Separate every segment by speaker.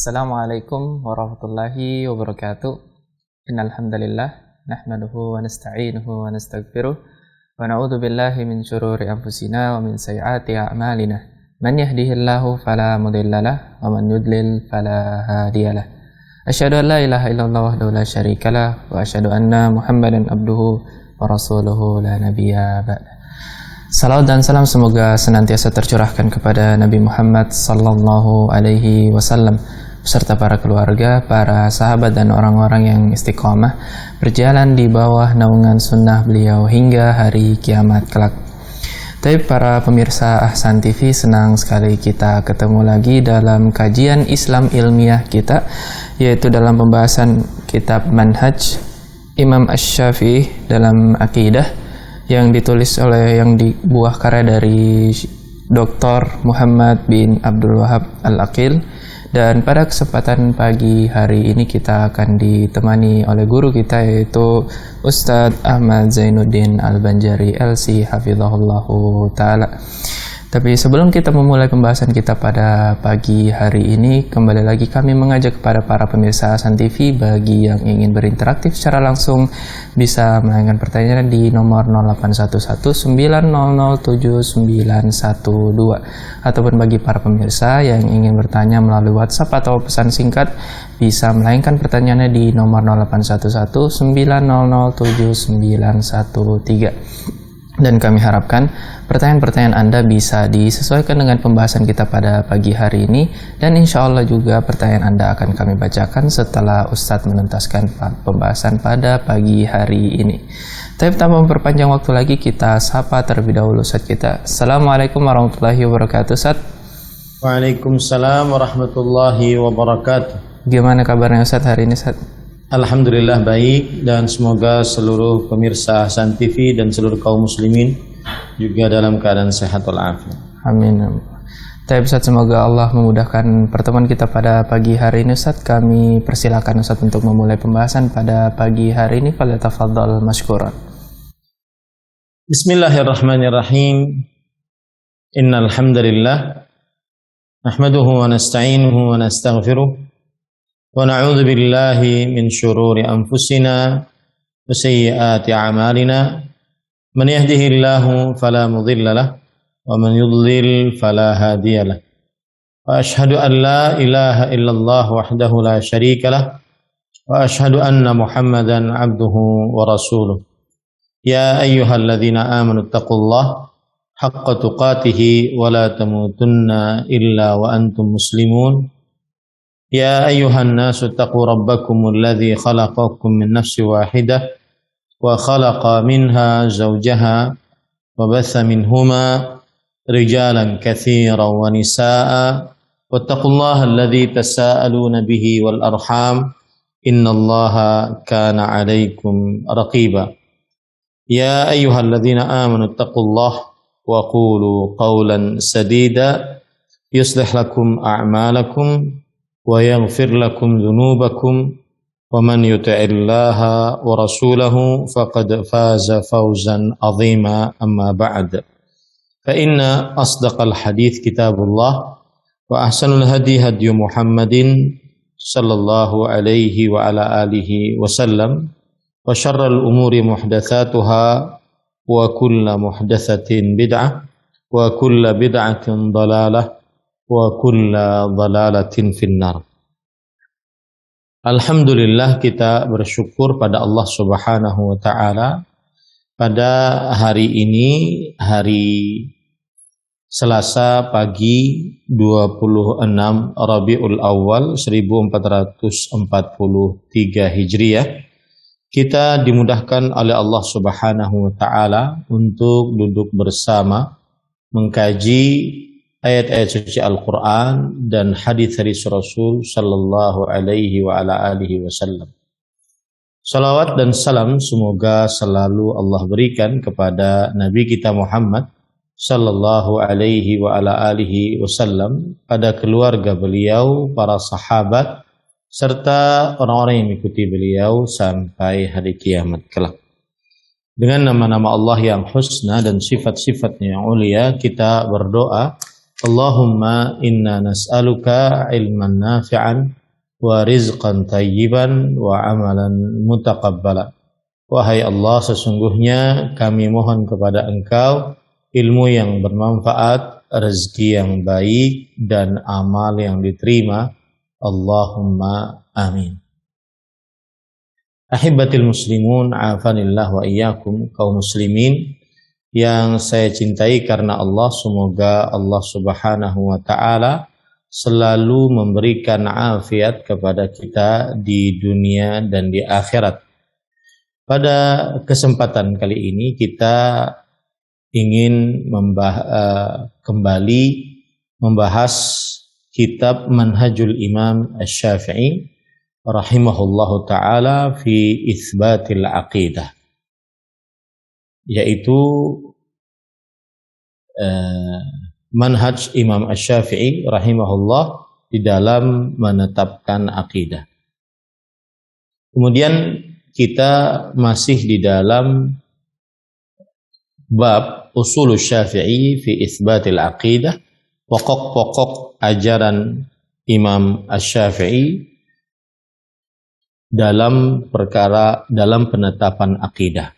Speaker 1: Assalamualaikum warahmatullahi wabarakatuh. Innal hamdalillah nahmaduhu wa nasta'inuhu wa nastaghfiruh wa na'udzu billahi min shururi anfusina wa min sayyiati a'malina. Man yahdihillahu fala mudhillalah wa man yudlil fala hadiyalah. Asyhadu an la ilaha illallah wahdahu la syarikalah wa asyhadu anna Muhammadan abduhu wa rasuluhu la nabiyya ba'da. Salawat dan salam semoga senantiasa tercurahkan kepada Nabi Muhammad sallallahu alaihi wasallam beserta para keluarga, para sahabat dan orang-orang yang istiqomah berjalan di bawah naungan sunnah beliau hingga hari kiamat kelak. Tapi para pemirsa Ahsan TV, senang sekali kita ketemu lagi dalam kajian Islam ilmiah kita, yaitu dalam pembahasan kitab Manhaj Imam Asy-Syafi'i dalam akidah yang ditulis oleh yang dibuah karya dari Dr. Muhammad bin Abdul Wahab Al-Aqil. Dan pada kesempatan pagi hari ini kita akan ditemani oleh guru kita, yaitu Ustadz Ahmad Zainuddin Al-Banjari LC hafizahullahu ta'ala. Tapi sebelum kita memulai pembahasan kita pada pagi hari ini, kembali lagi kami mengajak kepada para pemirsa Ahsan TV, bagi yang ingin berinteraksi secara langsung bisa menanyakan pertanyaan di nomor 081190079112, ataupun bagi para pemirsa yang ingin bertanya melalui WhatsApp atau pesan singkat bisa melayangkan pertanyaannya di nomor 081190079113. Dan kami harapkan pertanyaan-pertanyaan Anda bisa disesuaikan dengan pembahasan kita pada pagi hari ini, dan insya Allah juga pertanyaan Anda akan kami bacakan setelah Ustadz menuntaskan pembahasan pada pagi hari ini. Tapi tanpa memperpanjang waktu lagi, kita sapa terlebih dahulu Ustadz kita. Assalamualaikum warahmatullahi wabarakatuh, Ustadz.
Speaker 2: Waalaikumsalam warahmatullahi wabarakatuh.
Speaker 1: Gimana kabarnya Ustadz hari ini, Ustadz?
Speaker 2: Alhamdulillah baik, dan semoga seluruh pemirsa Ahsan TV dan seluruh kaum muslimin juga dalam keadaan sehat walafiat.
Speaker 1: Amin. Tapi Ustadz, semoga Allah memudahkan pertemuan kita pada pagi hari ini. Ustadz, kami persilakan Ustadz untuk memulai pembahasan pada pagi hari ini. Falyatafaddal mashkuran.
Speaker 2: Bismillahirrahmanirrahim. Innal hamdalillah nahmaduhu wa nasta'inuhu wa nastaghfiruh wa na'udzu billahi min syururi anfusina wa sayyiati a'malina. Man yahdihillahu fala mudilla lahu wa man yudlil fala hadiya lahu. Wa asyhadu an la ilaha illallah wahdahu la syarika lahu wa asyhadu anna Muhammadan abduhu wa rasuluh. Ya ayyuhalladzina amanu taqullaha haqqa tuqatih wa la tamutunna illa wa antum muslimun. Ya ayyuhan nasu taqu rabbakumul ladzi khalaqakum min nafsin wahidah wa khalaqa minha zawjaha wa batha minhuma rijalan katsiran wa nisaa'a wattaqullaha alladzi tasaaluna bihi wal arham innallaha kana 'alaikum raqiba. Ya ayyuhalladzina amanu taqullaha wa qulu qawlan sadida yuslih lakum a'malakum wa yaghfir lakum dhunubakum wa man yuti'illaha wa rasulahu faqad faza fawzan 'azima, amma ba'd. Fa inna asdaqal hadits kitabullah wa ahsanul hadi hadyu Muhammadin sallallahu alaihi wa ala alihi wasallam wa syarrul umuri muhdatsatuha wa kullu muhdatsatin bid'ah wa kullu bid'atin dhalalah wa kulla dhalalatin finnar. Alhamdulillah, kita bersyukur pada Allah Subhanahu wa ta'ala pada hari ini, hari Selasa pagi 26 Rabiul Awal 1443 Hijriah, kita dimudahkan oleh Allah Subhanahu wa ta'ala untuk duduk bersama mengkaji ayat-ayat suci Al-Quran dan hadis-hadis Rasul sallallahu alaihi wa ala alihi wasallam. Salawat dan salam semoga selalu Allah berikan kepada Nabi kita Muhammad sallallahu alaihi wa ala alihi wasallam, pada keluarga beliau, para sahabat, serta orang-orang yang mengikuti beliau sampai hari kiamat kelak. Dengan nama-nama Allah yang husna dan sifat-sifatnya yang ulia, kita berdoa Allahumma inna nas'aluka ilman nafi'an wa rizqan tayyiban wa amalan mutaqabbala. Wahai Allah, sesungguhnya kami mohon kepada Engkau ilmu yang bermanfaat, rezeki yang baik, dan amal yang diterima. Allahumma amin. Ahibatil muslimun, afanillah wa iyyakum, kaum muslimin yang saya cintai karena Allah, semoga Allah Subhanahu wa taala selalu memberikan afiat kepada kita di dunia dan di akhirat. Pada kesempatan kali ini kita ingin kembali membahas kitab Manhajul Imam Asy-Syafi'i rahimahullahu taala fi itsbatil aqidah, yaitu manhaj Imam Asy-Syafi'i rahimahullah di dalam menetapkan akidah. Kemudian kita masih di dalam bab usul Syafi'i fi itsbatil aqidah, pokok-pokok ajaran Imam Asy-Syafi'i dalam penetapan akidah.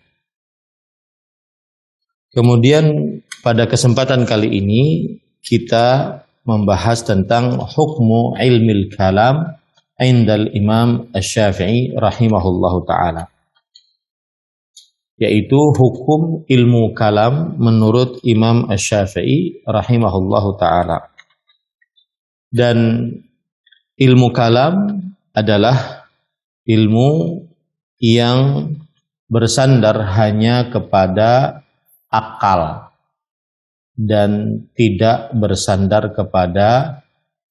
Speaker 2: Kemudian pada kesempatan kali ini kita membahas tentang hukmu ilmil kalam indal Imam Asy-Syafi'i rahimahullahu taala, yaitu hukum ilmu kalam menurut Imam Asy-Syafi'i rahimahullahu taala. Dan ilmu kalam adalah ilmu yang bersandar hanya kepada akal dan tidak bersandar kepada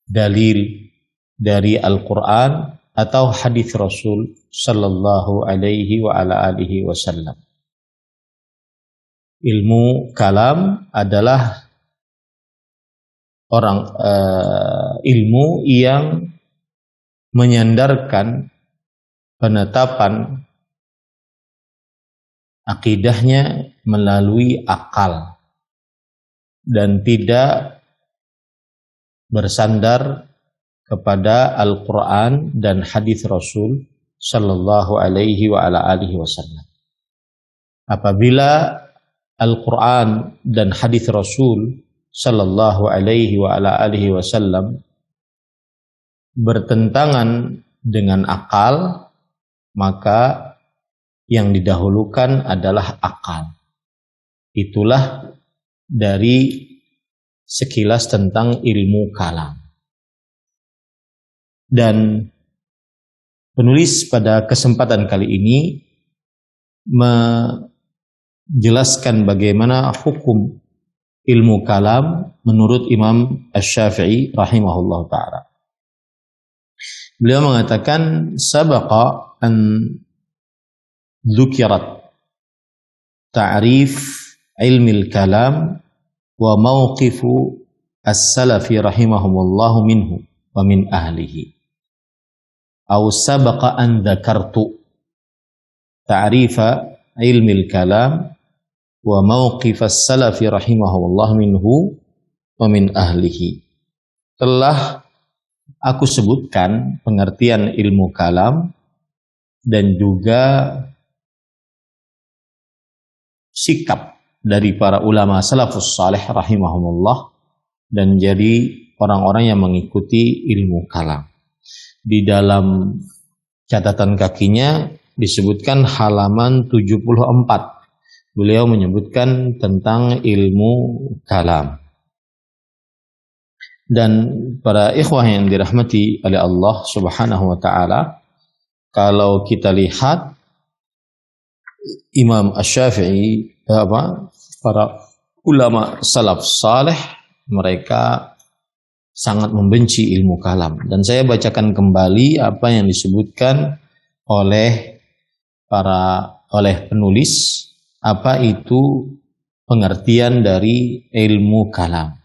Speaker 2: dalil dari Al-Quran atau hadis Rasul sallallahu alaihi wa ala alihi wasallam. Ilmu kalam adalah ilmu yang menyandarkan penetapan akidahnya melalui akal dan tidak bersandar kepada Al-Quran dan hadis Rasul sallallahu alaihi wa ala alihi wasallam. Apabila Al-Quran dan hadis Rasul sallallahu alaihi wa ala alihi wasallam bertentangan dengan akal, maka yang didahulukan adalah akal. Itulah dari sekilas tentang ilmu kalam. Dan penulis pada kesempatan kali ini menjelaskan bagaimana hukum ilmu kalam menurut Imam Asy-Syafi'i rahimahullah ta'ala. Beliau mengatakan sabaqa an dzukirat ta'rif ilmil kalam wa mawqifu as-salafi rahimahumullahu minhu wa min ahlihi. Aw sabaqa an dzakartu ta'rifa ilmil kalam wa mawqif as-salafi rahimahumullahu minhu wa min ahlihi. Telah aku sebutkan pengertian ilmu kalam dan juga sikap dari para ulama salafus salih rahimahumullah dan jadi orang-orang yang mengikuti ilmu kalam. Di dalam catatan kakinya disebutkan halaman 74. Beliau menyebutkan tentang ilmu kalam. Dan para ikhwah yang dirahmati oleh Allah Subhanahu wa taala, kalau kita lihat Imam Asy-Syafi'i, para ulama salaf saleh, mereka sangat membenci ilmu kalam. Dan saya bacakan kembali apa yang disebutkan oleh penulis, apa itu pengertian dari ilmu kalam.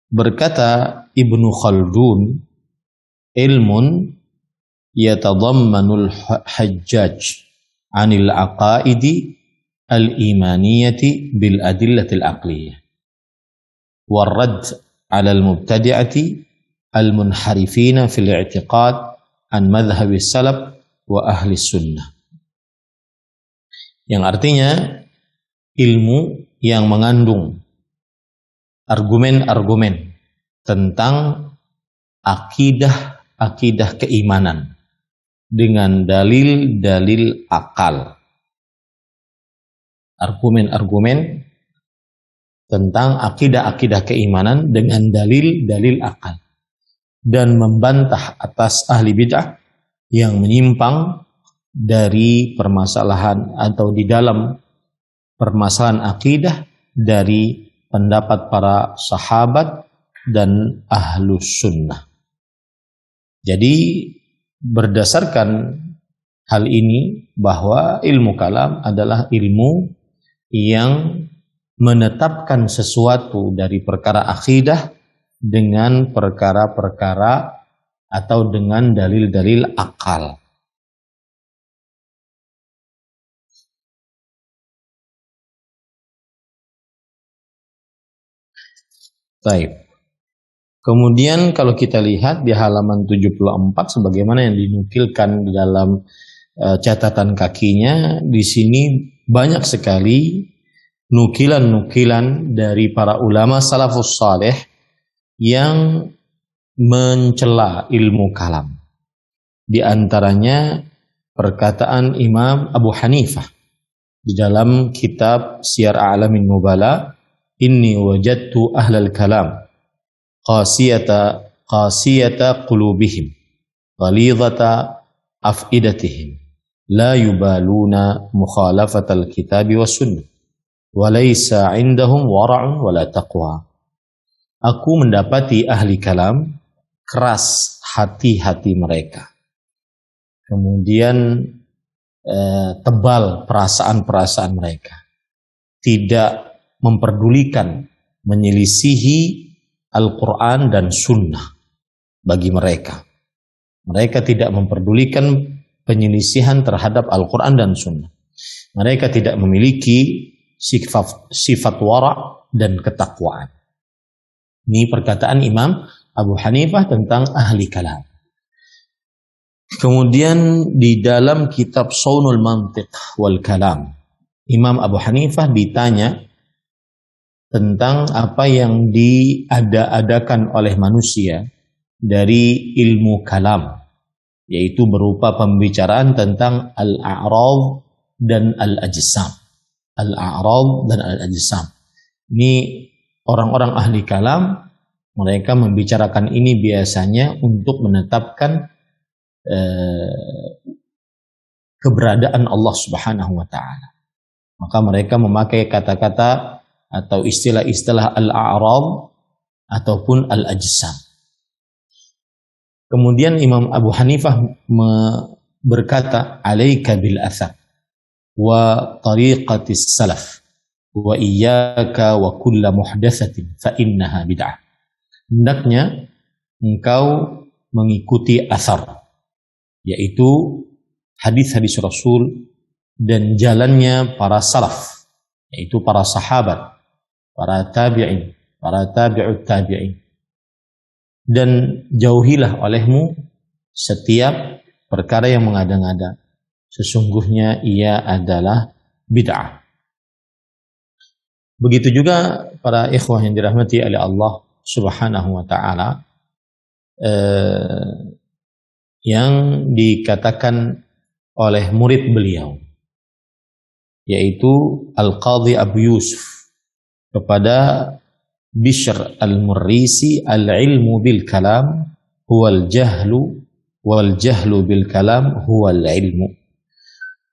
Speaker 2: Berkata Ibnu Khaldun, ilmun yatadammanul hajjaj anil aqaidi al-imaniyati bil adillatil aqliyah warad 'ala al-mubtadi'ati al-munharifina fil i'tiqad an madhhabi salaf wa ahli sunnah. Yang artinya ilmu yang mengandung argumen-argumen tentang akidah keimanan dengan dalil-dalil akal. Argumen-argumen tentang akidah keimanan dengan dalil-dalil akal. Dan membantah atas ahli bid'ah yang menyimpang dari permasalahan atau di dalam permasalahan akidah dari pendapat para sahabat dan ahlus sunnah. Jadi berdasarkan hal ini bahwa ilmu kalam adalah ilmu yang menetapkan sesuatu dari perkara akidah dengan perkara-perkara atau dengan dalil-dalil akal. Baik. Kemudian kalau kita lihat di halaman 74 sebagaimana yang dinukilkan di dalam catatan kakinya, di sini banyak sekali nukilan-nukilan dari para ulama salafus saleh yang mencela ilmu kalam. Di antaranya perkataan Imam Abu Hanifah di dalam kitab Siyar A'lamin Nubala, inni wajadtu ahlal kalam qasiyata qulubihim ghalidhata afidatihim la yubaluna mukhalafatal kitabi was sunnah wa laysa indahum wara'un wala taqwa. Aku mendapati ahli kalam keras hati-hati mereka, kemudian tebal perasaan-perasaan mereka, tidak memperdulikan menyelisihi Al-Quran dan Sunnah bagi mereka. Mereka tidak memperdulikan penyelisihan terhadap Al-Quran dan Sunnah. Mereka tidak memiliki sifat wara' dan ketakwaan. Ini perkataan Imam Abu Hanifah tentang ahli kalam. Kemudian di dalam kitab Shaunul Mantiq wal Kalam, Imam Abu Hanifah ditanya tentang apa yang diada-adakan oleh manusia dari ilmu kalam, yaitu berupa pembicaraan tentang al-a'rad dan al-ajsam. Al-a'rad dan al-ajsam. Ini orang-orang ahli kalam, mereka membicarakan ini biasanya untuk menetapkan keberadaan Allah Subhanahu wa taala. Maka mereka memakai kata-kata atau istilah-istilah al-a'rad ataupun al-ajsam. Kemudian Imam Abu Hanifah berkata, "Alaika bil athar wa tariqatis salaf wa iyyaka wa kulla muhdatsatin fa innaha bid'ah." Hendaknya engkau mengikuti athar, yaitu hadis-hadis Rasul dan jalannya para salaf, yaitu para sahabat, para tabi'in, para tabi'ut tabi'in. Dan jauhilah olehmu setiap perkara yang mengada-ngada, sesungguhnya ia adalah bid'ah. Begitu juga para ikhwah yang dirahmati oleh Allah Subhanahu wa ta'ala, yang dikatakan oleh murid beliau, yaitu Al-Qadhi Abu Yusuf kepada Bishr Al-Murrisi, al-ilmu bil kalam huwal jahlu wal jahlu bil kalam huwal ilmu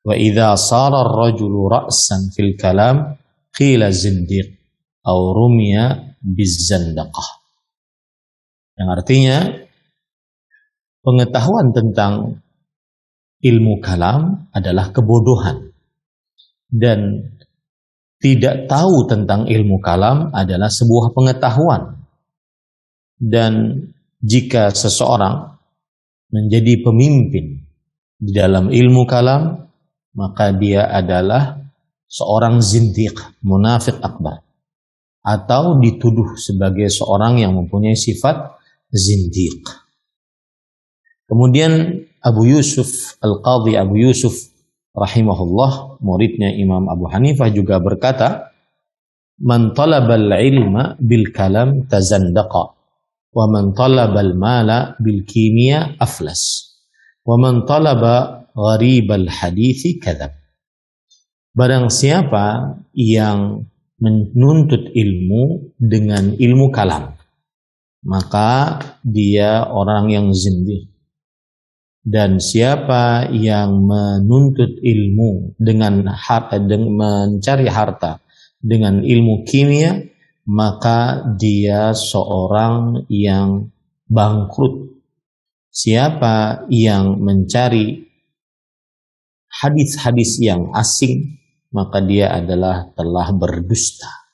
Speaker 2: wa idza sara ar-rajulu ra'san fil kalam qila zindiq aw rumiya bizzandaqah. Yang artinya pengetahuan tentang ilmu kalam adalah kebodohan, dan tidak tahu tentang ilmu kalam adalah sebuah pengetahuan. Dan jika seseorang menjadi pemimpin di dalam ilmu kalam, maka dia adalah seorang zindiq, munafik akbar. atau dituduh sebagai seorang yang mempunyai sifat zindiq. Kemudian Abu Yusuf, Al-Qadhi Abu Yusuf rahimahullah, muridnya Imam Abu Hanifah juga berkata, "Man talabal ilma bil kalam tazandaqa, wa man talabal mala bil kimia aflas, wa man talaba gharibal hadithi kadzab." Barang siapa yang menuntut ilmu dengan ilmu kalam, maka dia orang yang zindiq. Dan siapa yang menuntut ilmu dengan mencari harta dengan ilmu kimia, maka dia seorang yang bangkrut. Siapa yang mencari hadis-hadis yang asing, maka dia adalah telah berdusta.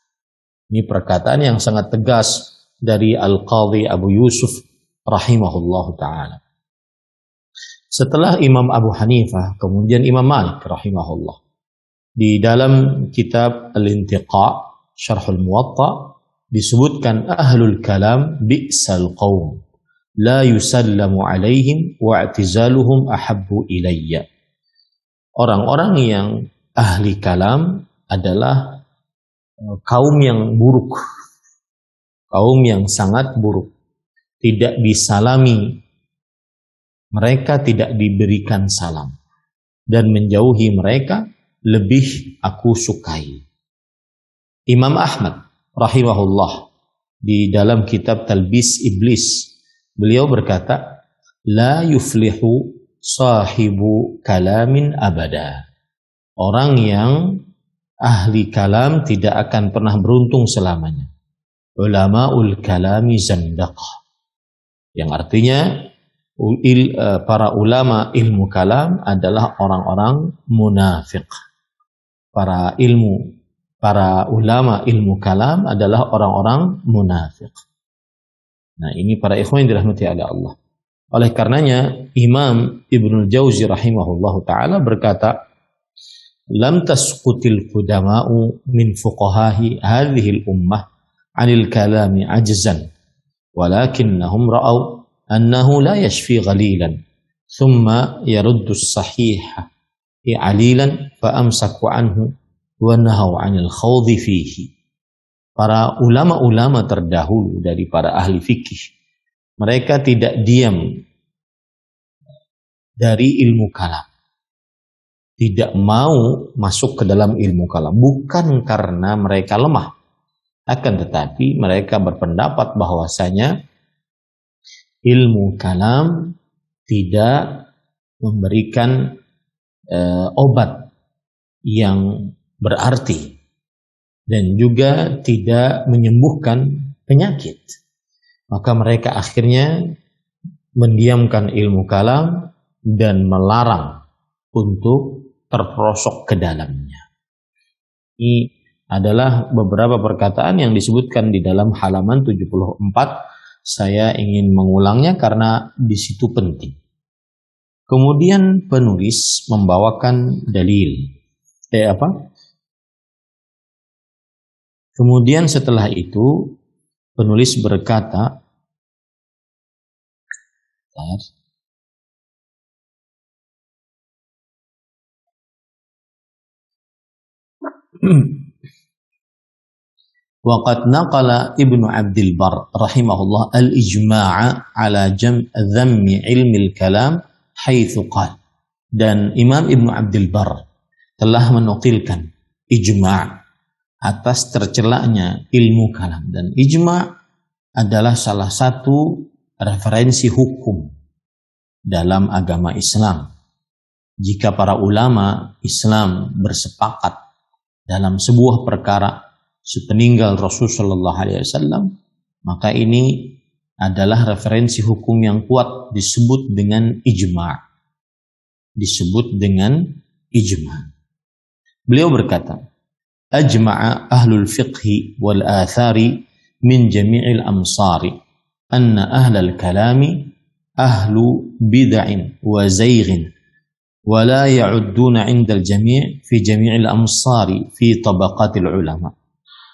Speaker 2: Ini perkataan yang sangat tegas dari Al-Qadhi Abu Yusuf rahimahullahu ta'ala. Setelah Imam Abu Hanifah, kemudian Imam Malik rahimahullah. Di dalam kitab Al-Intiqa, Syarhul Muwatta, disebutkan ahlul kalam bi'sal qawm, la yusallamu alaihim wa'tizaluhum ahabbu ilayya. Orang-orang yang ahli kalam adalah kaum yang buruk, kaum yang sangat buruk, tidak disalami, mereka tidak diberikan salam, dan menjauhi mereka lebih aku sukai. Imam Ahmad rahimahullah di dalam kitab Talbis Iblis, beliau berkata, la yuflihu sahibu kalamin abada. Orang yang ahli kalam tidak akan pernah beruntung selamanya. Ulama'ul kalami zandaqah, yang artinya para ulama ilmu kalam adalah orang-orang munafik. Para ulama ilmu kalam adalah orang-orang munafik. Nah, ini para ikhwan yang dirahmati oleh Allah. Oleh karenanya Imam Ibnul Jauzi rahimahullahu taala berkata, lam tasqutil qudama'u min fuqahahi hadhihi al-ummah 'anil kalami ajzan, walakinnahum ra'aw annahu la yashfi ghalilan thumma yaruddu as-sahiha alilan fa amsaku anhu wa nahaw 'anil khawdi fihi. Para ulama-ulama terdahulu dari para ahli fikih, mereka tidak diam dari ilmu kalam, tidak mau masuk ke dalam ilmu kalam, bukan karena mereka lemah, akan tetapi mereka berpendapat bahwasanya ilmu kalam tidak memberikan obat yang berarti dan juga tidak menyembuhkan penyakit. Maka mereka akhirnya mendiamkan ilmu kalam dan melarang untuk terperosok ke dalamnya. Ini adalah beberapa perkataan yang disebutkan di dalam halaman 74. Saya ingin mengulangnya karena di situ penting. Kemudian penulis membawakan dalil. Kemudian setelah itu penulis berkata, Waqad naqala Ibnu Abdul Bar rahimahullah al-ijma'a ala dhammi ilmi al-kalam haitsu qala. Dan Imam Ibnu Abdul Bar telah menukilkan ijma' atas tercelanya ilmu kalam, dan ijma' adalah salah satu referensi hukum dalam agama Islam. Jika para ulama Islam bersepakat dalam sebuah perkara sepeninggal Rasulullah SAW, maka ini adalah referensi hukum yang kuat, disebut dengan ijma'. Beliau berkata, ajma'a ahlul fiqhi wal athari min jami'il amsari anna ahlal kalami ahlu bid'in wa zayghin wa la ya'udduna 'inda al-jami' fi jami'il amsari fi tabaqatil ulama.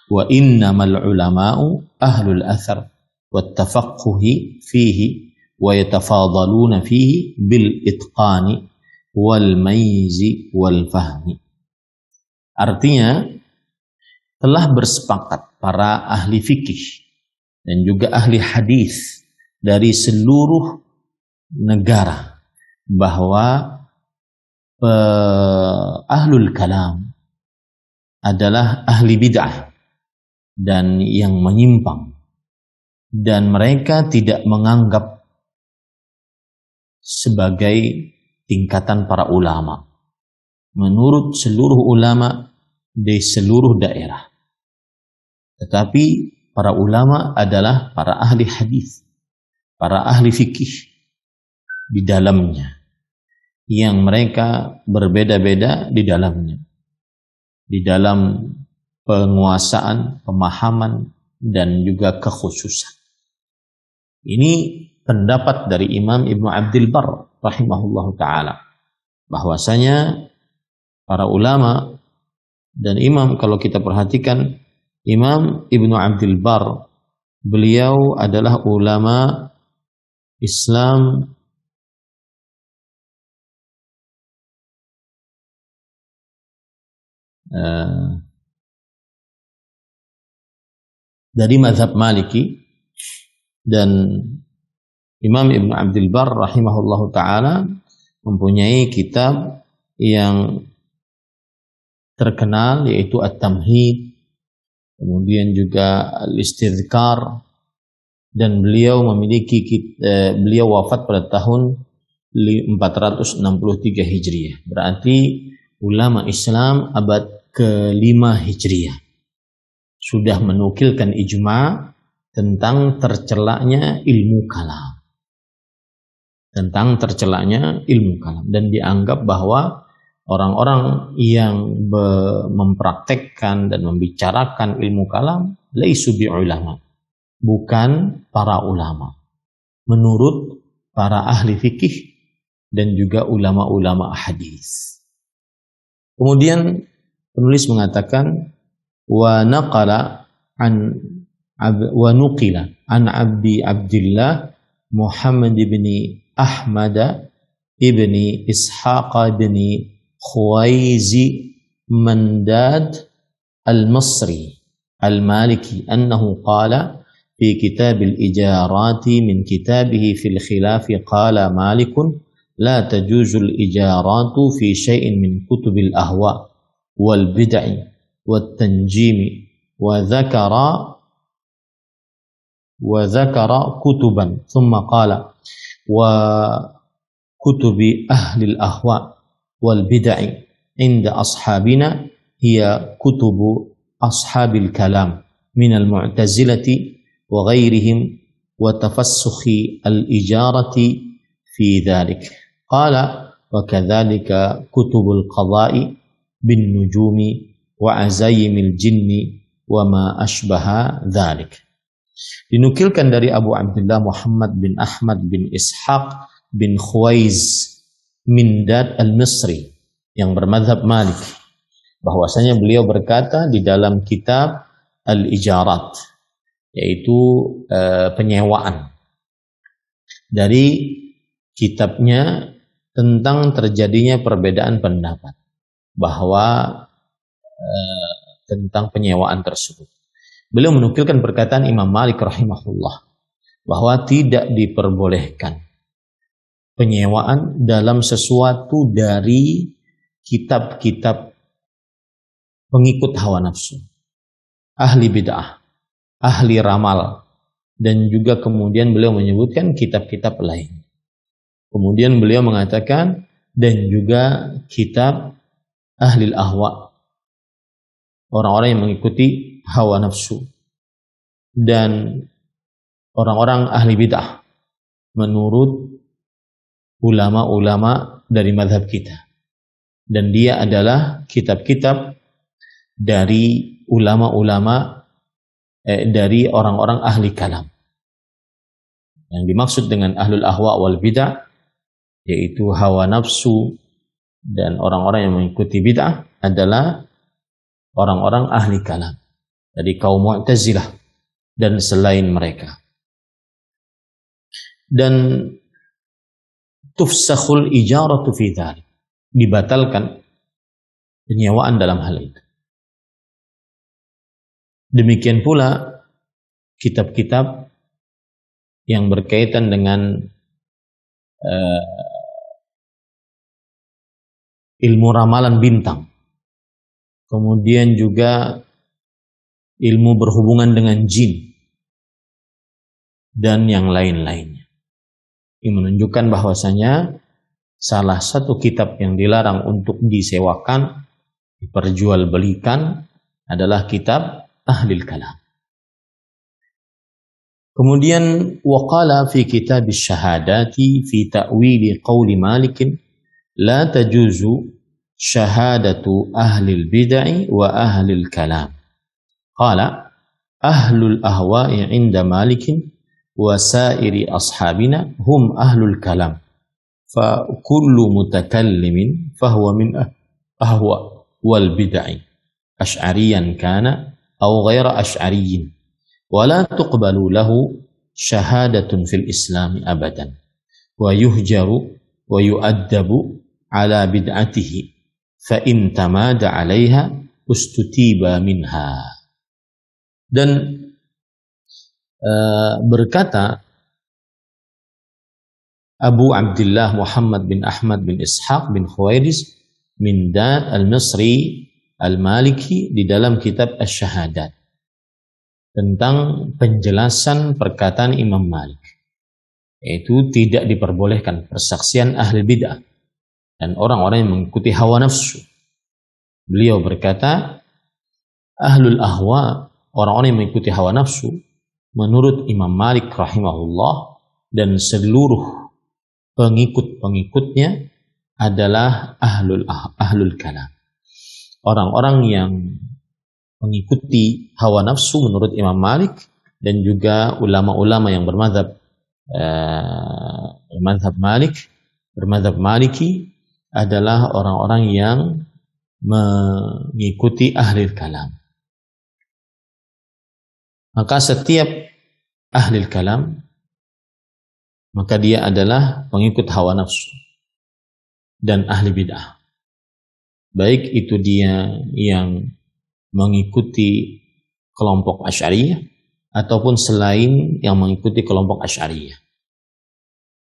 Speaker 2: wa innamal ulama'u ahlul athar wat tafaqquhi fihi wa yatafadaluna fihi bil itqani wal maizi wal fahmi. Artinya telah bersepakat para ahli fikih dan juga ahli hadis dari seluruh negara bahwa ahlul kalam adalah ahli bid'ah dan yang menyimpang, dan mereka tidak menganggap sebagai tingkatan para ulama menurut seluruh ulama di seluruh daerah. Tetapi para ulama adalah para ahli hadis, para ahli fikih di dalamnya, yang mereka berbeda-beda di dalamnya, di dalam penguasaan, pemahaman, dan juga kekhususan. Ini pendapat dari Imam Ibnu Abdul Barr rahimahullahu ta'ala, bahwasanya para ulama dan imam, kalau kita perhatikan Imam Ibnu Abdul Barr, beliau adalah ulama Islam dari mazhab Maliki, dan Imam Ibnu Abdul Barr rahimahullahu ta'ala mempunyai kitab yang terkenal yaitu At-Tamhid, kemudian juga Al-Istidhkar, dan beliau beliau wafat pada tahun 463 Hijriah, berarti ulama Islam abad ke-5 Hijriah sudah menukilkan ijma' tentang tercelaknya ilmu kalam, dan dianggap bahwa orang-orang yang mempraktekkan dan membicarakan ilmu kalam laisu bi'ulama, bukan para ulama menurut para ahli fikih dan juga ulama-ulama hadis. Kemudian penulis mengatakan wa nuqila an Abdi Abdillah Muhammad ibni Ahmad ibni Ishaq ibni Khuwaizi Mandad al-Masri al-Maliki annahu qala fi kitab al-ijarati min kitabihi fil khilaf qala Malikun la tajuzu al-ijaratu fi shay'in min kutub al-ahwa wal bid'i wat tanjimi wa dhakara kutuban thumma qala wa kutubi ahli al-ahwa wal bid'i inda ashabina hiya kutubu ashabil kalam min al-mu'tazilati wa ghairihim wa tafassukhi al-ijarati fi dhalik. Qala wa kadzalika kutubul qada'i bin nujumi wa azayimil jinni wa ma ashbaha dhalik. Dinukilkan dari Abu Abdullah Muhammad bin Ahmad bin Ishaq bin Khuwaiz Mindad al-Misri yang bermadhab Malik, bahwasanya beliau berkata di dalam kitab Al-Ijarat, yaitu penyewaan, dari kitabnya tentang terjadinya perbedaan pendapat bahwa tentang penyewaan tersebut. Beliau menukilkan perkataan Imam Malik rahimahullah bahwa tidak diperbolehkan penyewaan dalam sesuatu dari kitab-kitab pengikut hawa nafsu, ahli bid'ah, ahli ramal, dan juga kemudian beliau menyebutkan kitab-kitab lain. Kemudian beliau mengatakan dan juga kitab ahli ahwa, orang-orang yang mengikuti hawa nafsu, dan orang-orang ahli bid'ah menurut ulama-ulama dari mazhab kita, dan dia adalah kitab-kitab dari ulama-ulama dari orang-orang ahli kalam. Yang dimaksud dengan ahlul ahwa wal bid'ah yaitu hawa nafsu dan orang-orang yang mengikuti bid'ah adalah orang-orang ahli kalam, dari kaum Mu'tazilah dan selain mereka. Dan tufsakhul ijaratu fi dzalik, dibatalkan penyewaan dalam hal itu. Demikian pula kitab-kitab yang berkaitan dengan ilmu ramalan bintang, kemudian juga ilmu berhubungan dengan jin dan yang lain-lainnya. Ini menunjukkan bahwasanya salah satu kitab yang dilarang untuk disewakan, diperjualbelikan adalah kitab Ahlul Kalam. Kemudian waqala fi kitab asy-syahadati fi ta'wili qawli Malik la tajuzu syahadatu ahlil bid'ah wa ahlil kalam. Qala ahlul ahwa'i 'inda Malik wa sa'iri ashabina hum ahlul kalam. Fa kullu mutakallimin fahuwa min ahwa wal bid'ah asy'ariyan kana aw ghaira asy'ariyyin. ولا تقبل له شهادة في الإسلام أبدا ويهجر ويؤدب على بدعته فإن تماد عليها استتيب منها. Dan berkata Abu Abdullah Muhammad bin Ahmad bin Ishaq bin Khuwairis Mindad al-Misri al-Maliki di dalam kitab Asy-Syahadat tentang penjelasan perkataan Imam Malik, yaitu tidak diperbolehkan persaksian ahli bid'ah dan orang-orang yang mengikuti hawa nafsu. Beliau berkata, ahlul ahwa, orang-orang yang mengikuti hawa nafsu, menurut Imam Malik rahimahullah dan seluruh pengikut-pengikutnya adalah ahlul kalam. Orang-orang yang mengikuti hawa nafsu menurut Imam Malik dan juga ulama-ulama yang bermadzhab Maliki adalah orang-orang yang mengikuti ahli kalam. Maka setiap ahli kalam, maka dia adalah pengikut hawa nafsu dan ahli bid'ah. Baik itu dia yang mengikuti kelompok Asy'ariyah ataupun selain yang mengikuti kelompok Asy'ariyah.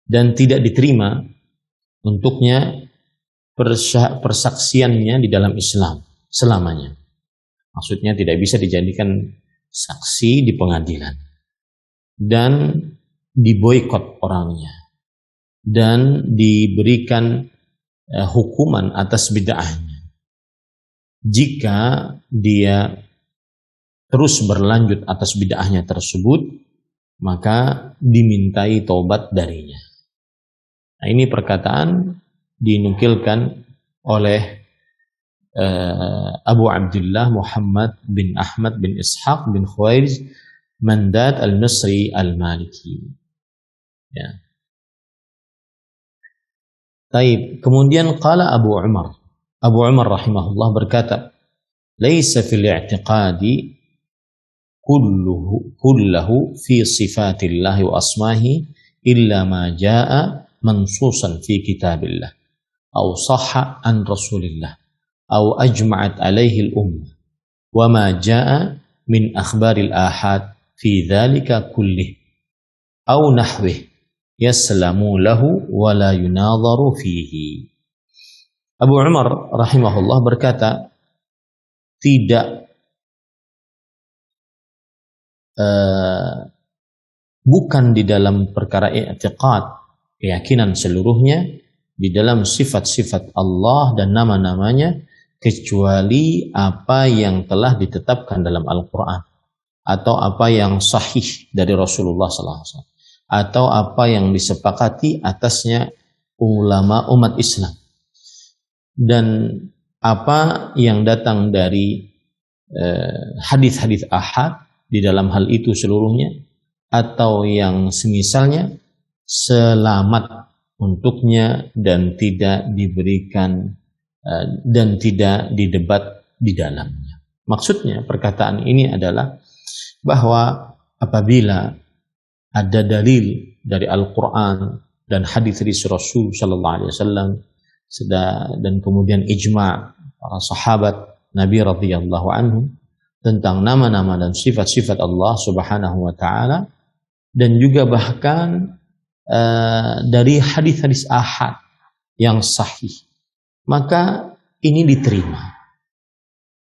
Speaker 2: Dan tidak diterima untuknya persaksiannya di dalam Islam selamanya. Maksudnya tidak bisa dijadikan saksi di pengadilan dan diboikot orangnya dan diberikan hukuman atas bid'ahnya. Jika dia terus berlanjut atas bid'ahnya tersebut, maka dimintai taubat darinya. Nah, ini perkataan dinukilkan oleh Abu Abdullah Muhammad bin Ahmad bin Ishaq bin Khuwairis Mandad al-Misri al-Maliki. Ya. Taib. Kemudian qala Abu Umar rahimahullah berkata, "Laisa fil i'tiqadi kulluhu fi sifatillah wa asmahi illa ma jaa mansusan fi kitabillah aw sahha an rasulillah aw ajma'at alaihi al-ummah wa ma jaa min akhbaril ahad fi dhalika kullih aw nahwih yaslamu lahu wa la yunadharu fihi." Abu Umar rahimahullah berkata, bukan di dalam perkara i'tiqad, keyakinan seluruhnya di dalam sifat-sifat Allah dan nama-namanya, kecuali apa yang telah ditetapkan dalam Al-Quran atau apa yang sahih dari Rasulullah SAW atau apa yang disepakati atasnya ulama umat Islam, dan apa yang datang dari hadis-hadis ahad di dalam hal itu seluruhnya atau yang semisalnya, selamat untuknya dan tidak diberikan dan tidak didebat di dalamnya. Maksudnya perkataan ini adalah bahwa apabila ada dalil dari Al-Quran dan hadis dari Rasul Sallallahu Alaihi Wasallam dan kemudian ijma' para sahabat Nabi radhiyallahu anhu tentang nama-nama dan sifat-sifat Allah Subhanahu wa taala, dan juga bahkan dari hadis-hadis ahad yang sahih, maka ini diterima.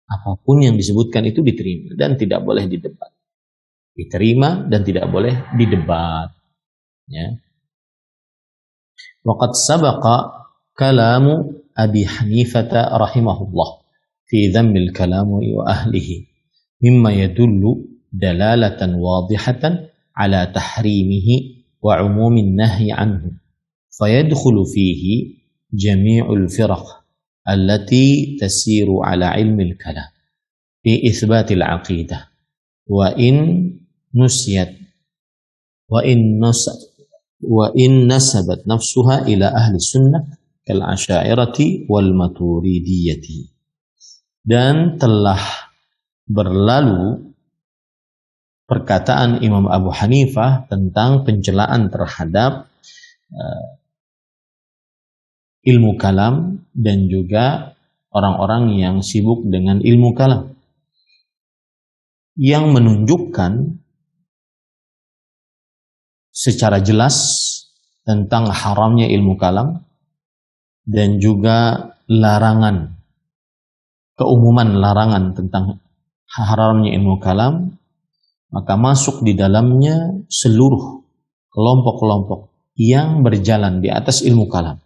Speaker 2: Apapun yang disebutkan itu diterima dan tidak boleh didebat. Diterima dan tidak boleh didebat. Ya. Waqad sabaqa kalamu Abi Hanifah rahimahullah fi dhammil kalami wa ahlihi mimma yadullu dalalatan wadihatan ala tahrimihi wa umumin nahyi anhu fayadkhulu fihi jami'ul firaq allati tasiru ala ilmil kalam fi itsbatil aqidah wa in nusiyat wa in nasabat nafsuha ila ahli sunnah kal asy'ariyati wal maturidiyati. Dan telah berlalu perkataan Imam Abu Hanifah tentang pencelaan terhadap ilmu kalam dan juga orang-orang yang sibuk dengan ilmu kalam, yang menunjukkan secara jelas tentang haramnya ilmu kalam dan juga larangan, keumuman larangan tentang haramnya ilmu kalam, maka masuk di dalamnya seluruh kelompok-kelompok yang berjalan di atas ilmu kalam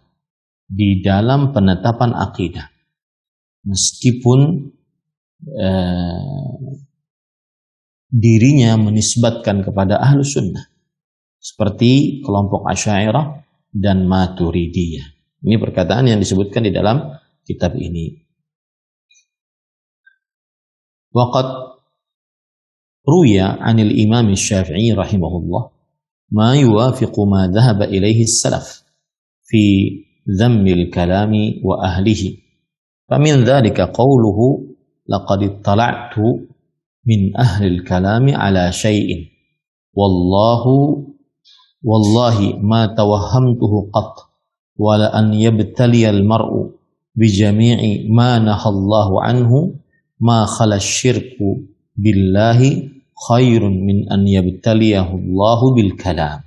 Speaker 2: di dalam penetapan akidah, meskipun dirinya menisbatkan kepada ahlu sunnah, seperti kelompok Asy'ariyah dan Maturidiyah. Ini perkataan yang disebutkan di dalam kitab ini. Waqad ruya 'anil Imam Syafi'i rahimahullah ma yuwafiqu ma dhahaba ilaihi as-salaf fi dhammil kalami wa ahlihi. Famin dzalika qawluhu laqad ittala'tu min ahlil kalami ala syai'in wallahi ma tawahhamtuhu qat wala an yabtaliyal mar'u bi jami'i ma nahallahu anhu ma khala syirku billahi khairun min an yabtaliyahu Allahu bil kalam.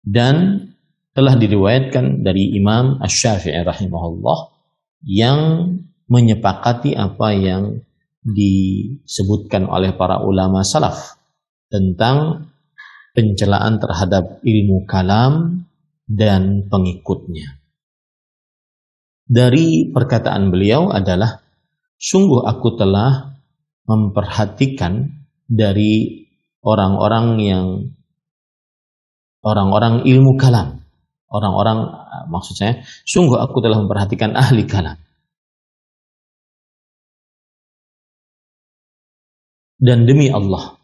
Speaker 2: Dan telah diriwayatkan dari Imam Asy-Syafi'i rahimahullah yang menyepakati apa yang disebutkan oleh para ulama salaf tentang pencelaan terhadap ilmu kalam dan pengikutnya. Dari perkataan beliau adalah, sungguh aku telah memperhatikan dari orang-orang ilmu kalam. Maksud saya, sungguh aku telah memperhatikan ahli kalam. Dan demi Allah,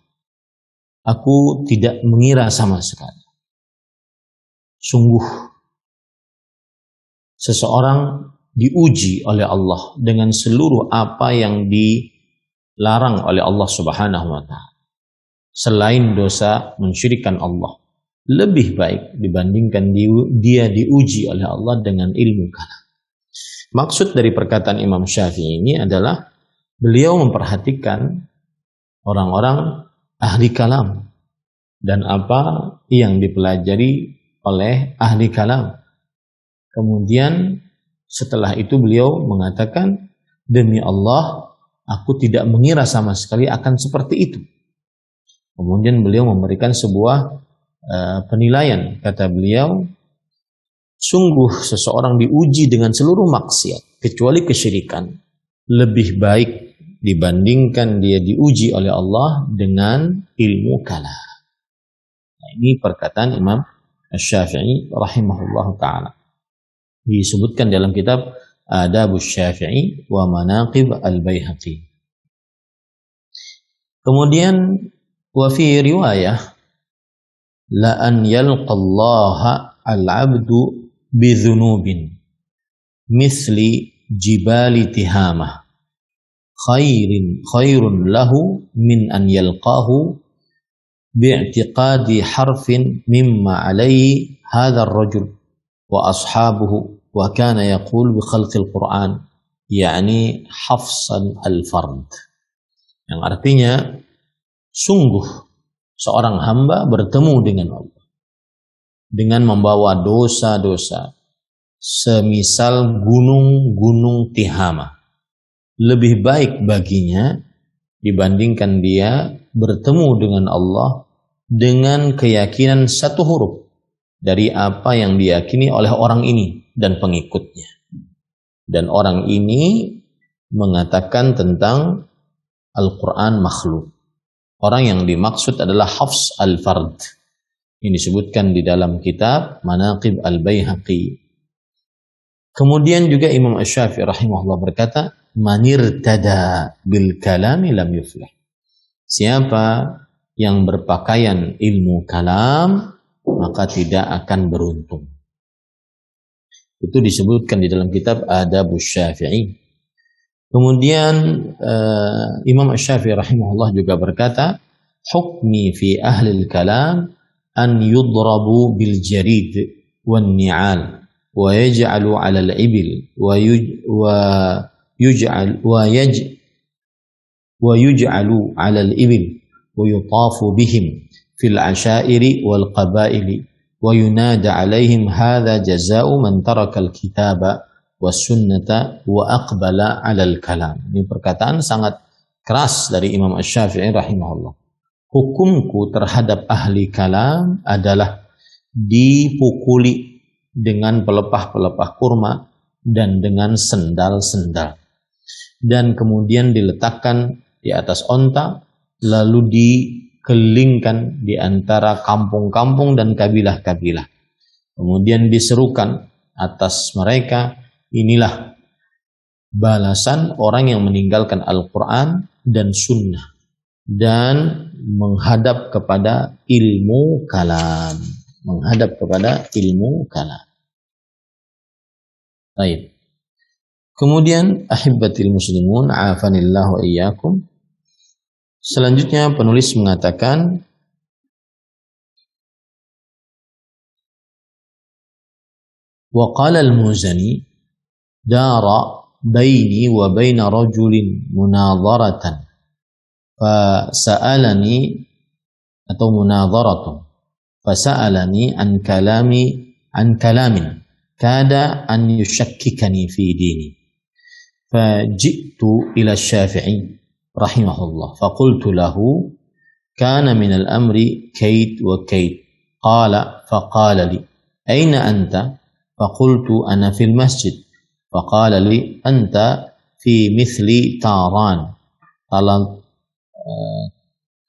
Speaker 2: aku tidak mengira sama sekali. Sungguh, seseorang diuji oleh Allah dengan seluruh apa yang dilarang oleh Allah Subhanahu wa ta'ala. Selain dosa mensyirikkan Allah, lebih baik dibandingkan dia diuji oleh Allah dengan ilmu kalam. Maksud dari perkataan Imam Syafi'i ini adalah beliau memperhatikan orang-orang ahli kalam dan apa yang dipelajari oleh ahli kalam. Kemudian setelah itu beliau mengatakan, demi Allah, aku tidak mengira sama sekali akan seperti itu. Kemudian beliau memberikan sebuah penilaian. Kata beliau, sungguh seseorang diuji dengan seluruh maksiat kecuali kesyirikan lebih baik dibandingkan dia diuji oleh Allah dengan ilmu kalam. Nah, ini perkataan Imam Asy-Syafi'i rahimahullah ta'ala. Disebutkan dalam kitab Adabus Syafi'i wa Manaqib al-Baihaqi. Kemudian wa fi riwayah la an yalqallaha al-'abdu bi dhunubin misli jibali tihamah khairun lahu min an yalqahu bi'tiqadi harfin mimma alaihi hadha ar-rajul wa ashabuhu wa kana yaqul bi khalqil Qur'an, yakni hafsan al-fard, yang artinya sungguh seorang hamba bertemu dengan Allah dengan membawa dosa-dosa semisal gunung-gunung Tihama. Lebih baik baginya dibandingkan dia bertemu dengan Allah dengan keyakinan satu huruf dari apa yang diyakini oleh orang ini dan pengikutnya. Dan orang ini mengatakan tentang Al-Quran makhluk. Orang yang dimaksud adalah Hafs al-Fard. Ini disebutkan di dalam kitab Manaqib al-Baihaqi. Kemudian juga Imam Asy-Syafi'i rahimahullah berkata, manirtada bil kalami lam yuflih. Siapa yang berpakaian ilmu kalam, maka tidak akan beruntung. Itu disebutkan di dalam kitab Adabus Syafi'i. Kemudian Imam Asy-Syafi'i rahimahullah juga berkata, hukmi fi ahli kalam an yudrabu bil jarid wan ni'al wa yaj'alu 'ala al-ibil wa yuj'alu 'ala al-ibil wa yutafu bihim fil 'ashairi wal qabaili wa yunada 'alaihim hadza jazaa'u man taraka al-kitaba was sunnata wa aqbala 'ala al-kalam. Ini perkataan sangat keras dari Imam Asy-Syafi'i rahimahullah. Hukumku terhadap ahli kalam adalah dipukuli dengan pelepah-pelepah kurma dan dengan sendal-sendal, dan kemudian diletakkan di atas onta, lalu dikelilingkan di antara kampung-kampung dan kabilah-kabilah. Kemudian diserukan atas mereka, inilah balasan orang yang meninggalkan Al-Quran dan Sunnah dan menghadap kepada ilmu kalam. Baik. Kemudian ahibbatil muslimun afanillahu iyyakum. Selanjutnya penulis mengatakan, wa qala al-Muzani dara baini wa baina rajulin munadharatan fasa'alani atau munadharatun fasa'alani an kalamin kada an yushakkikani fi dini faji'tu ila Syafi'i rahimahullah faqultu lahu kana min al-amri kayd wa kayd qala faqala li aina anta faqultu ana fil masjid faqala li anta fi mithli taran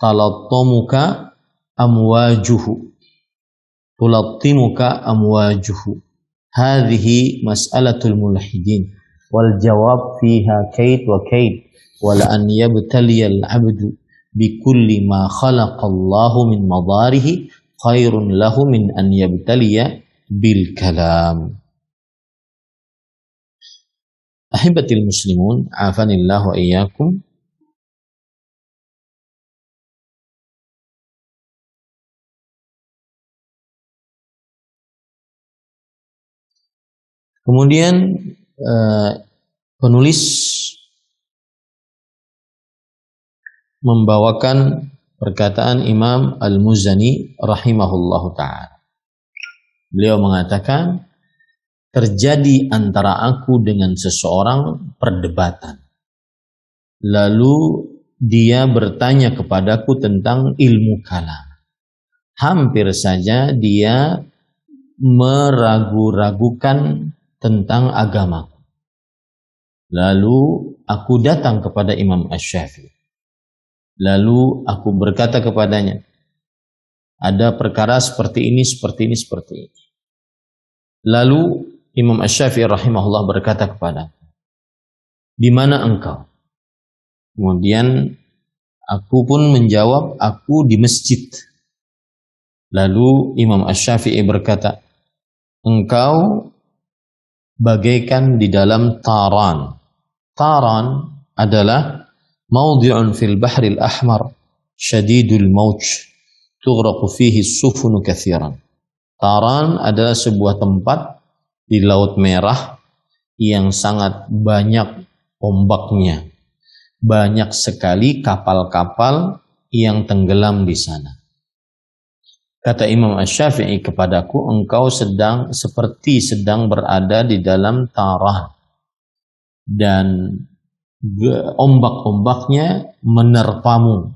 Speaker 2: talattimuka amwajuhu hadhihi mas'alatul mulhidin wal jawab fiha kaid wa kaid wala an yabtaliyal abdu bikulli ma khalaqallahu min madarihi khairun lahu min an yabtaliya bil kalam. Ahibatil muslimun afanillahu wa iyyakum. Kemudian penulis membawakan perkataan Imam Al-Muzani rahimahullahu ta'ala. Beliau mengatakan, terjadi antara aku dengan seseorang perdebatan. Lalu dia bertanya kepadaku tentang ilmu kalam. Hampir saja dia meragu-ragukan tentang agamaku. Lalu aku datang kepada Imam Asy-Syafi'i. Lalu aku berkata kepadanya, ada perkara seperti ini, seperti ini, seperti ini. Lalu Imam Asy-Syafi'i rahimahullah berkata kepada, di mana engkau? Kemudian aku pun menjawab, aku di masjid. Lalu Imam Asy-Syafi'i berkata, engkau bagaikan di dalam taran. Taran adalah mawdi'un fil bahril ahmar syadidul mawj tughraqu fihi sufunu katsiran. Taran adalah sebuah tempat di Laut Merah yang sangat banyak ombaknya. Banyak sekali kapal-kapal yang tenggelam di sana. Kata Imam Asy-Syafi'i kepadaku, engkau sedang berada di dalam Taran. Dan ombak-ombaknya menerpamu.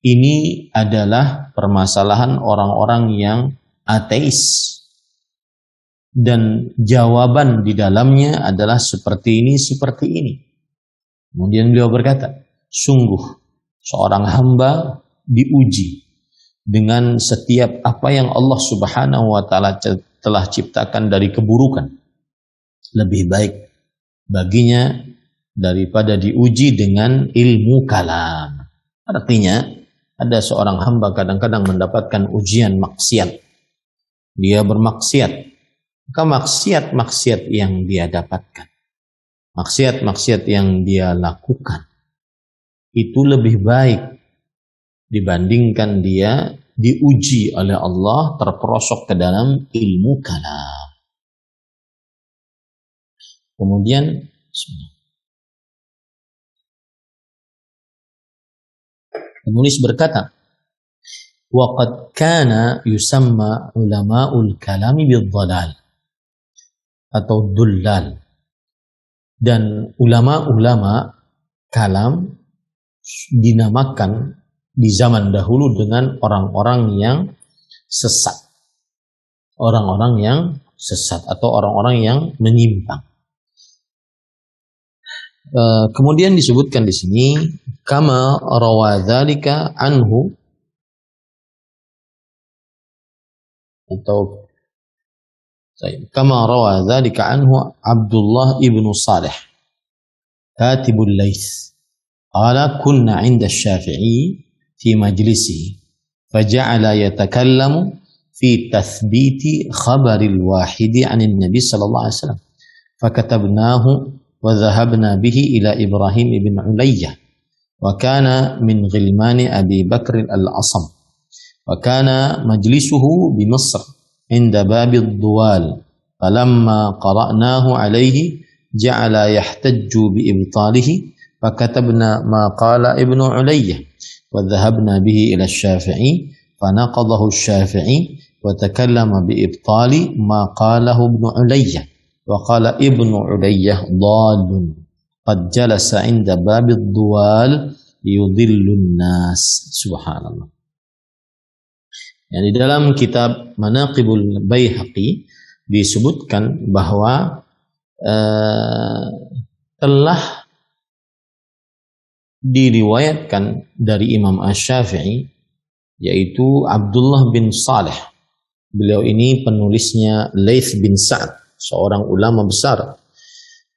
Speaker 2: Ini adalah permasalahan orang-orang yang ateis. Dan jawaban di dalamnya adalah seperti ini, seperti ini. Kemudian beliau berkata, sungguh seorang hamba diuji dengan setiap apa yang Allah Subhanahu wa Ta'ala telah ciptakan dari keburukan. Lebih baik baginya daripada diuji dengan ilmu kalam. Artinya, ada seorang hamba kadang-kadang mendapatkan ujian maksiat. Dia bermaksiat. Maka maksiat-maksiat yang dia dapatkan, maksiat-maksiat yang dia lakukan, itu lebih baik dibandingkan dia diuji oleh Allah terperosok ke dalam ilmu kalam. Kemudian penulis berkata, waqad kana yusamma ulama'ul kalami bidh-dhalal atau dullal. Dan ulama-ulama kalam dinamakan di zaman dahulu dengan orang-orang yang sesat. Orang-orang yang sesat atau orang-orang yang menyimpang. Kemudian disebutkan di sini kama rawadzalika anhu, atau kama rawadzalika anhu Abdullah ibnu Salih katibul Laits qala kunna 'inda Asy-Syafi'i fi majlisihi faja'ala yatakallamu fi tathbiti khabaril wahidi 'anil nabi sallallahu alaihi wasallam fakatabnahu wa dhahabna bihi ila Ibrahim ibn Ulayyah wa kana min ghilmani Abi Bakr al-Asam wa kana majlisuhu bi Misr عند باب الضوال فلما قرأناه عليه جعل يحتج بإبطاله فكتبنا ما قال ابن علية وذهبنا به إلى الشافعي فنقضه الشافعي وتكلم بإبطال ما قاله ابن علية وقال ابن علية ضال قد جلس عند باب الضوال ليضل الناس. Subhanallah. Yang di dalam kitab Manaqibul Baihaqi disebutkan bahwa telah diriwayatkan dari Imam Asy-Syafi'i, yaitu Abdullah bin Salih. Beliau ini penulisnya Laits bin Sa'd, seorang ulama besar.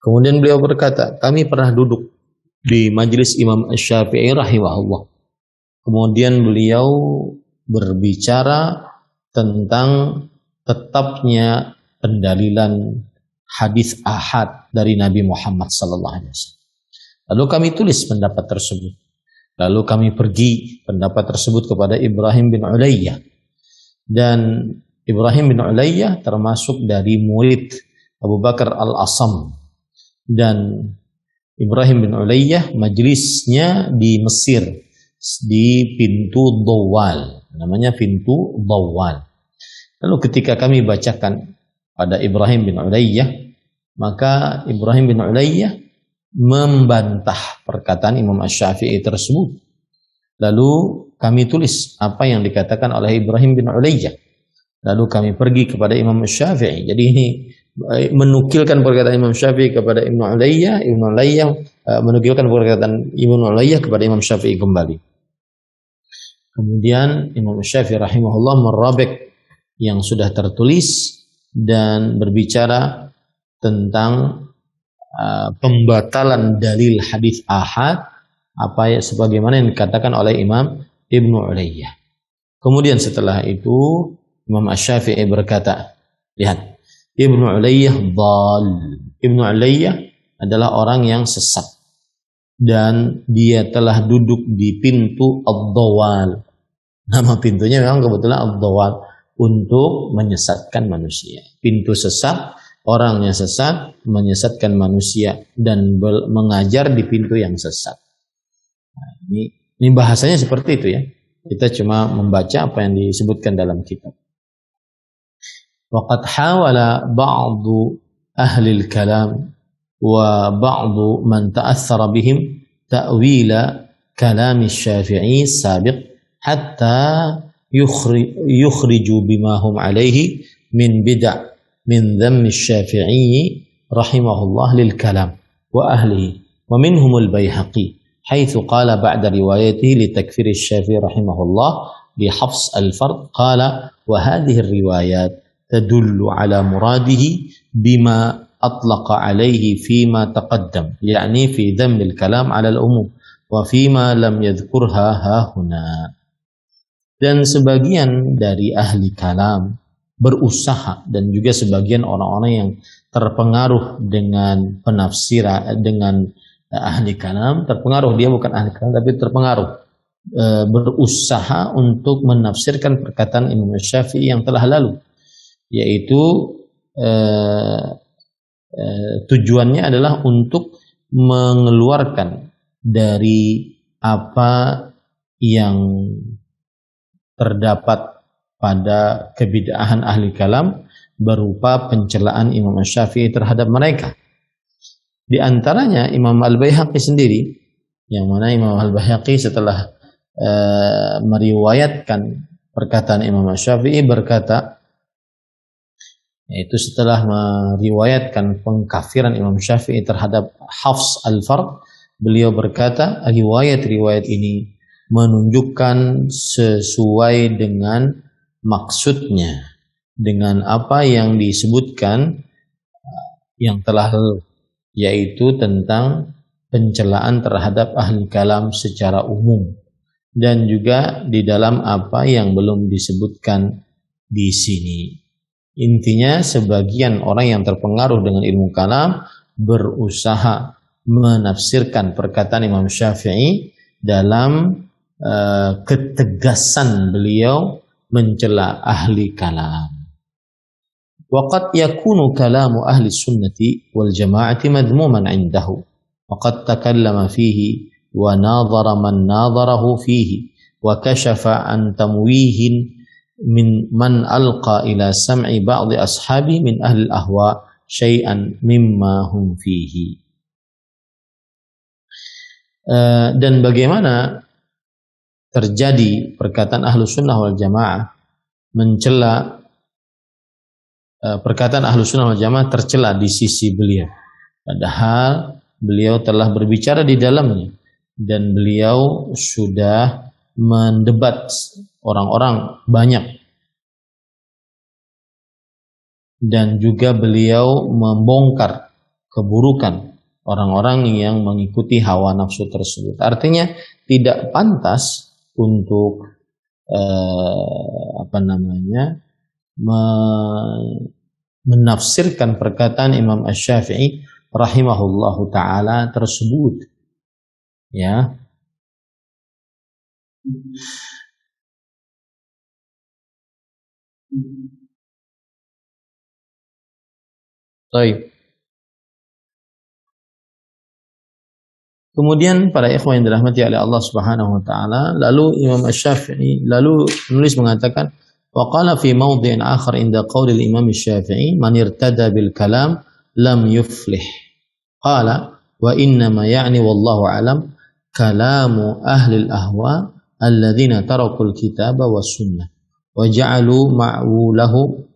Speaker 2: Kemudian beliau berkata, kami pernah duduk di majelis Imam Asy-Syafi'i rahimahullah. Kemudian beliau berbicara tentang tetapnya pendalilan hadis ahad dari Nabi Muhammad sallallahu alaihi wasallam. Lalu kami tulis pendapat tersebut. Lalu kami pergi pendapat tersebut kepada Ibrahim bin Ulayyah. Dan Ibrahim bin Ulayyah termasuk dari murid Abu Bakar al-Asam. Dan Ibrahim bin Ulayyah majlisnya di Mesir, di pintu Dhawal. Namanya pintu Dhawal. Lalu ketika kami bacakan pada Ibrahim bin Ulayyah, maka Ibrahim bin Ulayyah membantah perkataan Imam Asy-Syafi'i tersebut. Lalu kami tulis apa yang dikatakan oleh Ibrahim bin Ulayyah. Lalu kami pergi kepada Imam Asy-Syafi'i. Jadi ini menukilkan perkataan Imam Syafi'i kepada Ibnu Ulayyah, Ibnu Ulayyah menukilkan perkataan Ibnu Ulayyah kepada Imam Syafi'i kembali. Kemudian Imam Syafi'i rahimahullah merobek yang sudah tertulis dan berbicara tentang pembatalan dalil hadis ahad sebagaimana yang dikatakan oleh Imam Ibnu Ulayyah. Kemudian setelah itu Imam Asy-Syafi'i berkata, lihat, Ibnu Ulayyah dhal. Ibnu Ulayyah adalah orang yang sesat. dan dia telah duduk di pintu ad-dawal. Nama pintunya memang kebetulan ad-dawal, untuk menyesatkan manusia. Pintu sesat, orangnya sesat, menyesatkan manusia dan mengajar di pintu yang sesat. Nah, ini bahasanya seperti itu ya. Kita cuma membaca apa yang disebutkan dalam kitab. Waqad hawala ba'du ahli al-kalam wa ba'du man ta'athara bihim ta'wila kalam asy-Syafi'i sabiq hatta yukhriju bima hum alaihi min bid'ah min dhamm asy-Syafi'i rahimahullah lil kalam wa ahlihi wa minhum al-Baihaqi حيث قال بعد روايته لتكفير الشافعي رحمه الله بحفص الفرد قال وهذه الروايات تدل على مراده بما أطلق عليه فيما تقدم يعني في ذم الكلام على العموم وفيما لم يذكرها هاهنا. Dan sebagian dari ahli kalam berusaha, dan juga sebagian orang-orang yang terpengaruh dengan penafsiran, dengan ahli kalam, terpengaruh, dia bukan ahli kalam tapi terpengaruh, berusaha untuk menafsirkan perkataan Imam Syafi'i yang telah lalu, yaitu tujuannya adalah untuk mengeluarkan dari apa yang terdapat pada kebid'ahan ahli kalam berupa pencelaan Imam Syafi'i terhadap mereka. Di antaranya Imam Al-Baihaqi sendiri, yang mana Imam Al-Baihaqi setelah meriwayatkan perkataan Imam Syafi'i berkata, yaitu setelah meriwayatkan pengkafiran Imam Syafi'i terhadap Hafs al-Fard, beliau berkata, riwayat-riwayat ini menunjukkan sesuai dengan maksudnya, dengan apa yang disebutkan yang telah lalu, yaitu tentang pencelaan terhadap ahli kalam secara umum, dan juga di dalam apa yang belum disebutkan di sini. Intinya sebagian orang yang terpengaruh dengan ilmu kalam berusaha menafsirkan perkataan Imam Syafi'i dalam ketegasan beliau mencela ahli kalam. وقد يكون كلام أهل السنة والجماعة مذموما عنده وقد تكلم فيه وناظر من ناظره فيه وكشف عن تمويه من ألقى إلى سمع بعض أصحابه من أهل الأهواء شيئا مما هم فيه. Dan bagaimana terjadi perkataan Ahlus Sunnah wal Jamaah mencela, perkataan Ahlus Sunnah wal Jamaah tercela di sisi beliau, padahal beliau telah berbicara di dalamnya dan beliau sudah mendebat orang-orang banyak, dan juga beliau membongkar keburukan orang-orang yang mengikuti hawa nafsu tersebut. Artinya tidak pantas untuk menafsirkan perkataan Imam Asy-Syafi'i rahimahullahu taala tersebut, ya. Baik. Kemudian para ikhwan yang dirahmati oleh Allah Subhanahu wa taala, lalu Imam Asy-Syafi'i lalu penulis mengatakan wa qala fi mawdhi'in akhar inda qauli al-Imam Asy-Syafi'i man irtada bil kalam lam yuflih. Qala wa inna ma ya'ni wallahu alam kalamu ahli al-ahwa alladziina tarakul kitaba was sunnah wa ja'alu ma'ulahum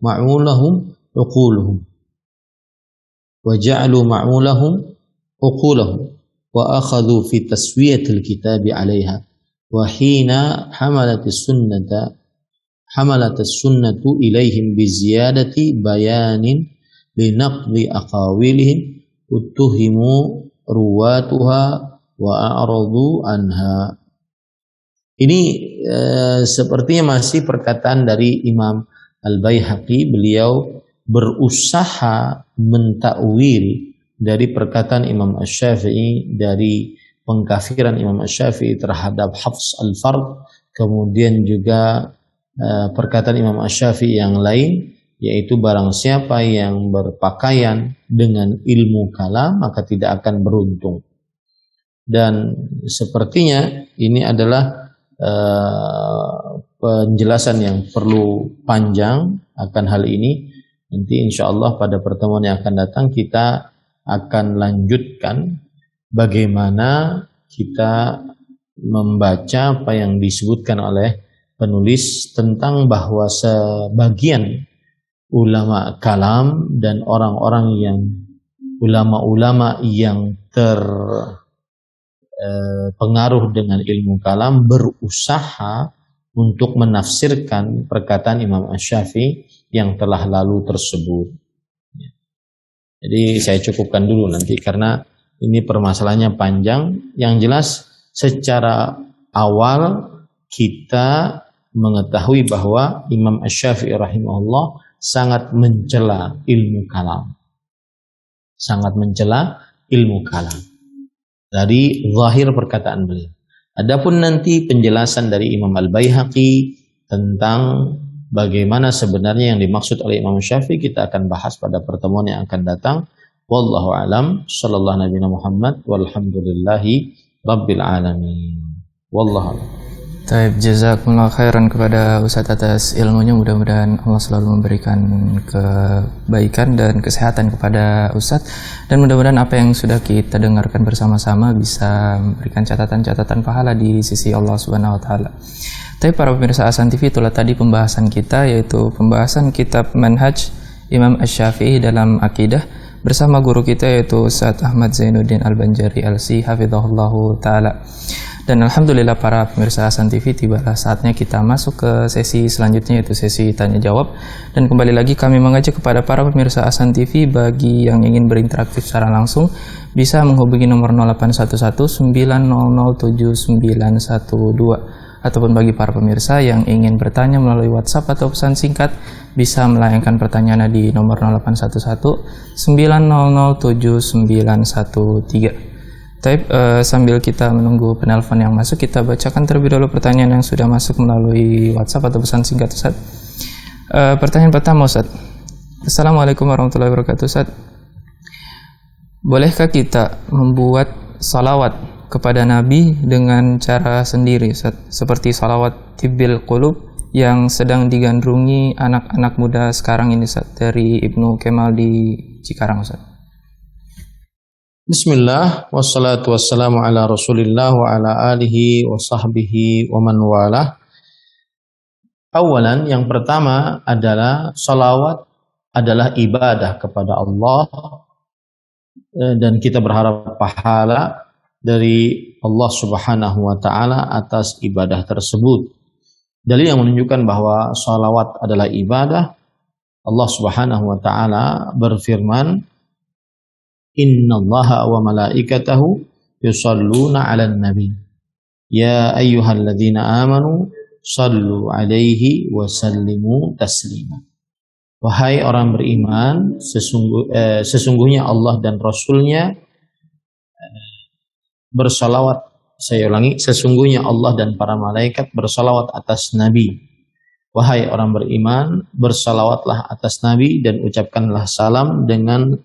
Speaker 2: uquluhum wa akhadhu fi taswiyatil kitabi 'alaiha wa hina hamalat as-sunnatu ilaihim bi ziyadati bayanin li naqdi aqawilihim utuhimu ruwatuha wa a'radu anha. Ini sepertinya masih perkataan dari Imam Al-Baihaqi. Beliau berusaha mentakwil dari perkataan Imam Asy-Syafi'i dari pengkafiran Imam Asy-Syafi'i terhadap Hafs al-Fard, kemudian juga perkataan Imam Asy-Syafi'i yang lain, yaitu barang siapa yang berpakaian dengan ilmu kalam maka tidak akan beruntung. Dan sepertinya ini adalah penjelasan yang perlu panjang akan hal ini. Nanti insya Allah pada pertemuan yang akan datang kita akan lanjutkan bagaimana kita membaca apa yang disebutkan oleh penulis tentang bahwa sebagian ulama kalam dan orang-orang yang ulama-ulama yang terpengaruh dengan ilmu kalam berusaha untuk menafsirkan perkataan Imam Asy-Syafi'i yang telah lalu tersebut. Jadi saya cukupkan dulu nanti karena ini permasalahannya panjang. Yang jelas secara awal kita mengetahui bahwa Imam Asy-Syafi'i rahimahullah sangat mencela ilmu kalam. Sangat mencela ilmu kalam dari zahir perkataan beliau. Adapun nanti penjelasan dari Imam Al-Baihaqi tentang bagaimana sebenarnya yang dimaksud oleh Imam Syafi'i kita akan bahas pada pertemuan yang akan datang. Wallahu alam, sallallahu nabiyana Muhammad walhamdulillahi rabbil alamin. Wallahu alam.
Speaker 1: Taib, jazakumullah khairan kepada Ustadz atas ilmunya. Mudah-mudahan Allah selalu memberikan kebaikan dan kesehatan kepada Ustadz, dan mudah-mudahan apa yang sudah kita dengarkan bersama-sama bisa memberikan catatan-catatan pahala di sisi Allah Subhanahu wa taala. Tapi para pemirsa Ahsan TV, itulah tadi pembahasan kita, yaitu pembahasan kitab Manhaj Imam Asy-Syafi'i dalam akidah bersama guru kita yaitu Ustadz Ahmad Zainuddin Al-Banjari LC hafizahullahu taala. Dan alhamdulillah para pemirsa Ahsan TV, tibalah saatnya kita masuk ke sesi selanjutnya, yaitu sesi tanya jawab. Dan kembali lagi kami mengajak kepada para pemirsa Ahsan TV, bagi yang ingin berinteraksi secara langsung bisa menghubungi nomor 081190079112, ataupun bagi para pemirsa yang ingin bertanya melalui WhatsApp atau pesan singkat bisa melayangkan pertanyaan di nomor 081190079113. Taib, sambil kita menunggu penelpon yang masuk, kita bacakan terlebih dahulu pertanyaan yang sudah masuk melalui WhatsApp atau pesan singkat, Ustaz. Pertanyaan pertama, Ustaz. Assalamualaikum warahmatullahi wabarakatuh, Ustaz. Bolehkah kita membuat salawat kepada Nabi dengan cara sendiri, Ustaz? Seperti salawat Tibbil Qulub yang sedang digandrungi anak-anak muda sekarang ini, Ustaz, dari Ibnu Kemal di Cikarang, Ustaz.
Speaker 2: Bismillah, wassalatu wassalamu ala rasulillah wa ala alihi wa sahbihi wa man walah. Awalan, yang pertama adalah salawat adalah ibadah kepada Allah, dan kita berharap pahala dari Allah Subhanahu wa taala atas ibadah tersebut. Dalil yang menunjukkan bahwa salawat adalah ibadah, Allah Subhanahu wa taala berfirman, Innallaha wa malaikatahu yusalluna 'alan nabi. Ya ayyuhalladzina amanu sallu 'alaihi wa sallimu taslima. Wahai orang beriman, sesungguhnya Allah dan Rasul-Nya bersalawat. Saya ulangi, sesungguhnya Allah dan para malaikat bersalawat atas Nabi. Wahai orang beriman, bersalawatlah atas Nabi dan ucapkanlah salam dengan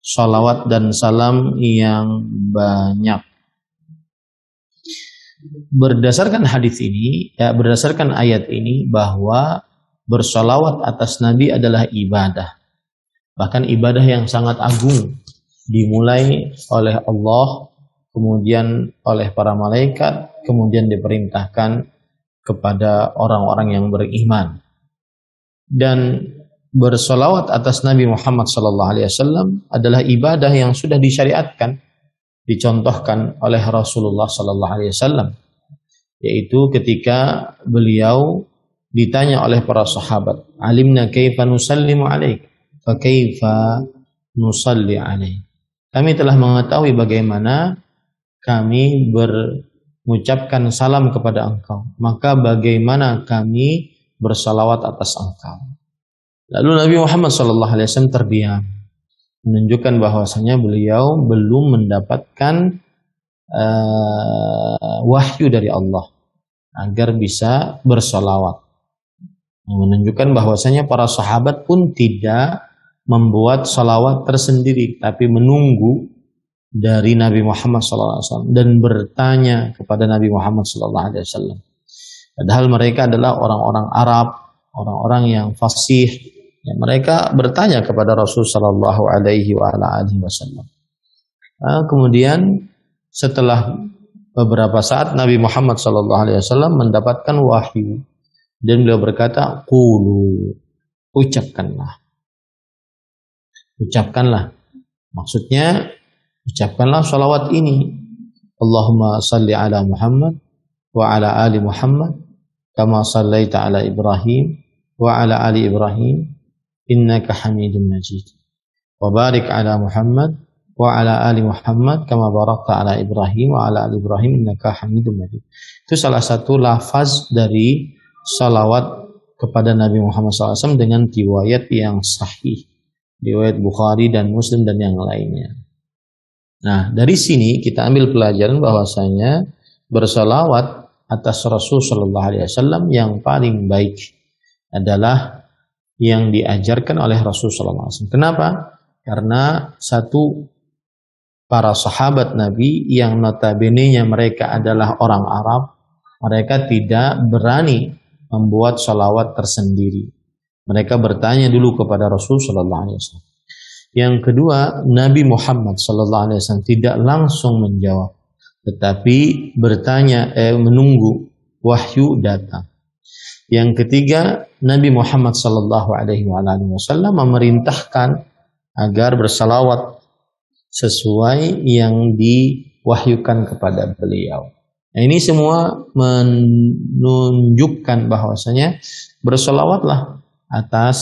Speaker 2: salawat dan salam yang banyak. Berdasarkan hadis ini, berdasarkan ayat ini, bahwa bersalawat atas Nabi adalah ibadah. Bahkan ibadah yang sangat agung, dimulai oleh Allah, kemudian oleh para malaikat, kemudian diperintahkan kepada orang-orang yang beriman. Dan bersolawat atas Nabi Muhammad SAW adalah ibadah yang sudah disyariatkan, dicontohkan oleh Rasulullah SAW, yaitu ketika beliau ditanya oleh para sahabat, alimna kaifa nusallimu alaik, fa kaifa nusalli alaik. Kami telah mengetahui bagaimana kami mengucapkan salam kepada engkau, maka bagaimana kami bersalawat atas engkau. Lalu Nabi Muhammad SAW terdiam, menunjukkan bahwasanya beliau belum mendapatkan wahyu dari Allah agar bisa bersolawat. Menunjukkan bahwasanya para sahabat pun tidak membuat salawat tersendiri, tapi menunggu dari Nabi Muhammad SAW dan bertanya kepada Nabi Muhammad SAW. Padahal mereka adalah orang-orang Arab, orang-orang yang fasih. Ya, mereka bertanya kepada Rasul Sallallahu Alaihi Wasallam. Kemudian setelah beberapa saat Nabi Muhammad Sallallahu Alaihi Wasallam mendapatkan wahyu dan beliau berkata, "Qulu, ucapkanlah. Maksudnya ucapkanlah salawat ini. Allahumma salli ala Muhammad wa ala ali Muhammad kama sallaita ala Ibrahim wa ala ali Ibrahim innaka Hamidum Majid. Wa barik ala Muhammad wa ala ali Muhammad kama barakta ala Ibrahim wa ala ali Ibrahim innaka Hamidum Majid." Itu salah satu lafaz dari salawat kepada Nabi Muhammad SAW dengan riwayat yang sahih, riwayat Bukhari dan Muslim dan yang lainnya. Nah, dari sini kita ambil pelajaran bahwasanya bersalawat atas Rasul Sallallahu Alaihi Wasallam yang paling baik adalah yang diajarkan oleh Rasul Sallallahu Alaihi Wasallam. Kenapa? Karena satu, para sahabat Nabi yang notabene-nya mereka adalah orang Arab, mereka tidak berani membuat salawat tersendiri. Mereka bertanya dulu kepada Rasul Sallallahu Alaihi Wasallam. Yang kedua, Nabi Muhammad Sallallahu Alaihi Wasallam tidak langsung menjawab, tetapi bertanya, menunggu wahyu datang. Yang ketiga, Nabi Muhammad Sallallahu Alaihi Wasallam memerintahkan agar bersalawat sesuai yang diwahyukan kepada beliau. Nah, ini semua menunjukkan bahwasanya bersolawatlah atas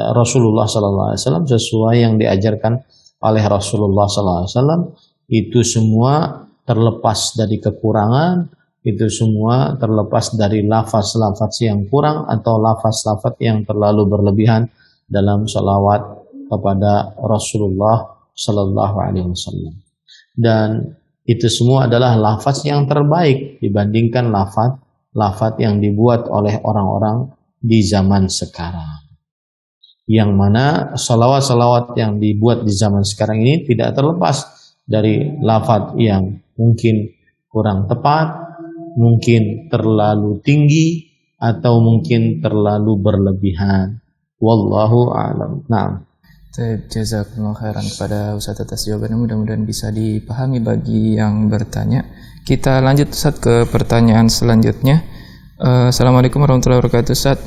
Speaker 2: Rasulullah SAW sesuai yang diajarkan oleh Rasulullah SAW. Itu semua terlepas dari kekurangan, itu semua terlepas dari lafaz-lafaz yang kurang atau lafaz-lafaz yang terlalu berlebihan dalam salawat kepada Rasulullah SAW. Dan itu semua adalah lafaz yang terbaik dibandingkan lafaz yang dibuat oleh orang-orang di zaman sekarang. Yang mana salawat-salawat yang dibuat di zaman sekarang ini tidak terlepas dari lafaz yang mungkin kurang tepat, mungkin terlalu tinggi, atau mungkin terlalu berlebihan. Wallahu a'lam. Nah,
Speaker 1: jazakumullah khairan kepada Ustaz atas jawabannya, mudah-mudahan bisa dipahami bagi yang bertanya. Kita lanjut Ustaz ke pertanyaan selanjutnya. Assalamualaikum warahmatullahi wabarakatuh Ustaz.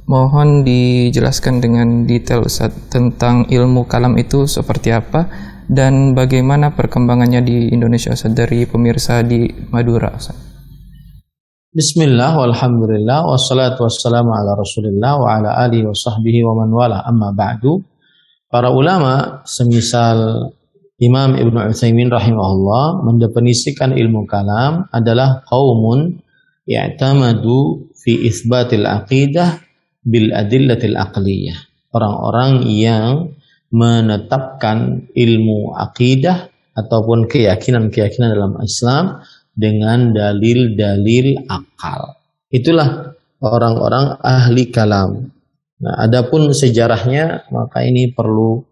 Speaker 1: Mohon dijelaskan dengan detail Ustaz tentang ilmu kalam itu seperti apa dan bagaimana perkembangannya di Indonesia Ustaz, dari pemirsa di Madura Ustaz.
Speaker 2: Bismillah walhamdulillah wassalatu wassalamu ala Rasulillah wa ala alihi wa sahbihi wa man wala, amma ba'du. Para ulama semisal Imam Ibn Utsaimin rahimahullah mendefinisikan ilmu kalam adalah qaumun ya'tamadu fi itsbatil aqidah bil adillatil aqliyah. Orang-orang yang menetapkan ilmu akidah ataupun keyakinan-keyakinan dalam Islam dengan dalil-dalil akal. Itulah orang-orang ahli kalam. Nah, adapun sejarahnya maka ini perlu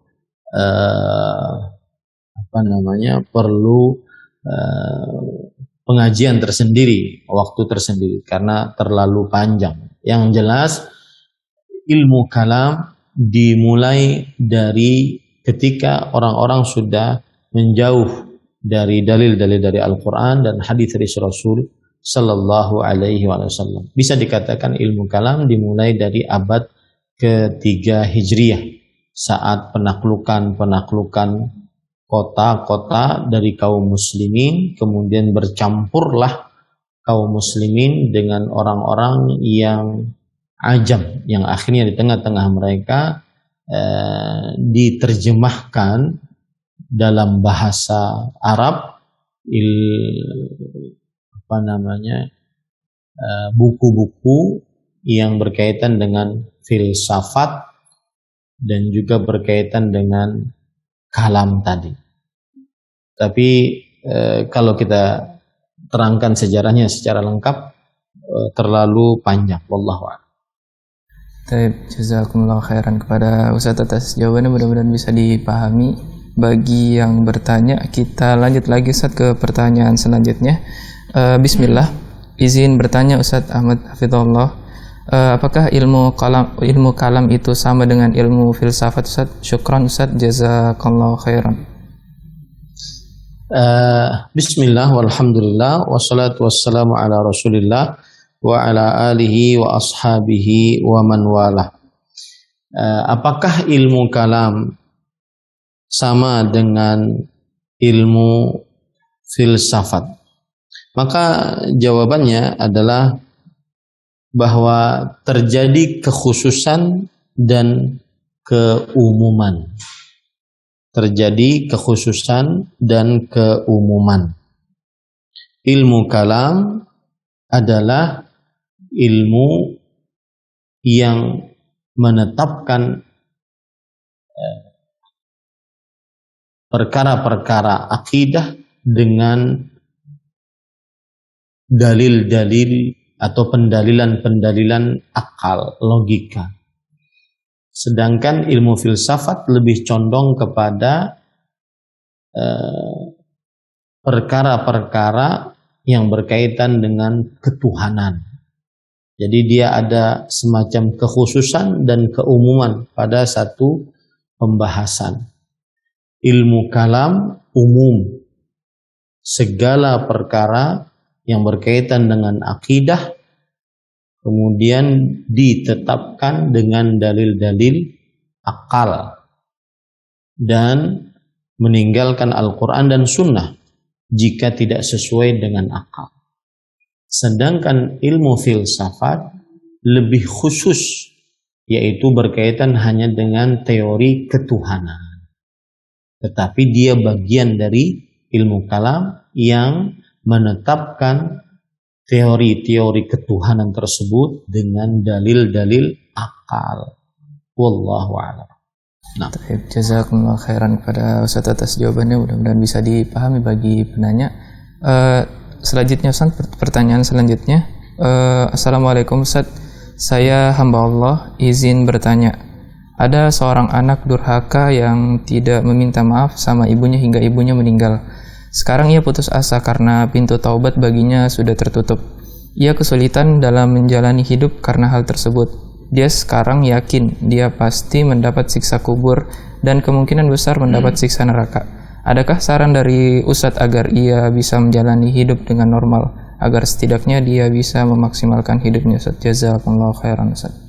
Speaker 2: pengajian tersendiri, waktu tersendiri karena terlalu panjang. Yang jelas ilmu kalam dimulai dari ketika orang-orang sudah menjauh dari dalil-dalil dari Al-Quran dan hadis dari Rasul Sallallahu Alaihi Wasallam. Bisa dikatakan ilmu kalam dimulai dari abad ketiga Hijriyah, saat penaklukan kota-kota dari kaum muslimin, kemudian bercampurlah kaum muslimin dengan orang-orang yang ajam, yang akhirnya di tengah-tengah mereka diterjemahkan dalam bahasa Arab buku-buku yang berkaitan dengan filsafat dan juga berkaitan dengan kalam tadi. Tapi kalau kita terangkan sejarahnya secara lengkap terlalu panjang. Wallahu a'lam.
Speaker 1: Baik, jazakumullah khairan kepada Ustaz atas jawabannya, mudah-mudahan bisa dipahami. Bagi yang bertanya, kita lanjut lagi Ustaz ke pertanyaan selanjutnya. Bismillah, izin bertanya Ustaz Ahmad Hafizahullah, apakah ilmu kalam itu sama dengan ilmu filsafat Ustaz? Syukran Ustaz, jazakallahu khairan.
Speaker 2: Bismillah, walhamdulillah, wassalatu wassalamu ala rasulillah wa ala alihi wa ashabihi wa man walah. Apakah ilmu kalam sama dengan ilmu filsafat? Maka jawabannya adalah bahwa terjadi kekhususan dan keumuman. Terjadi kekhususan dan keumuman. Ilmu kalam adalah ilmu yang menetapkan perkara-perkara akidah dengan dalil-dalil atau pendalilan-pendalilan akal, logika. Sedangkan ilmu filsafat lebih condong kepada perkara-perkara yang berkaitan dengan ketuhanan. Jadi dia ada semacam kekhususan dan keumuman pada satu pembahasan. Ilmu kalam umum, segala perkara yang berkaitan dengan akidah kemudian ditetapkan dengan dalil-dalil akal dan meninggalkan Al-Quran dan Sunnah jika tidak sesuai dengan akal. Sedangkan ilmu filsafat lebih khusus, yaitu berkaitan hanya dengan teori ketuhanan. Tetapi dia bagian dari ilmu kalam yang menetapkan teori-teori ketuhanan tersebut dengan dalil-dalil akal. Wallahu a'lam. Nah,
Speaker 1: jazakumullah khairan kepada Ustaz atas jawabannya, mudah-mudahan bisa dipahami bagi penanya. Selanjutnya Ustaz, pertanyaan selanjutnya. Assalamualaikum Ustaz, saya hamba Allah, izin bertanya. Ada seorang anak durhaka yang tidak meminta maaf sama ibunya hingga ibunya meninggal. Sekarang ia putus asa karena pintu taubat baginya sudah tertutup. Ia kesulitan dalam menjalani hidup karena hal tersebut. Dia sekarang yakin dia pasti mendapat siksa kubur dan kemungkinan besar mendapat siksa neraka. Adakah saran dari Ustadz agar ia bisa menjalani hidup dengan normal, agar setidaknya dia bisa memaksimalkan hidupnya? Ustadz, jazakallahu khairan Ustadz.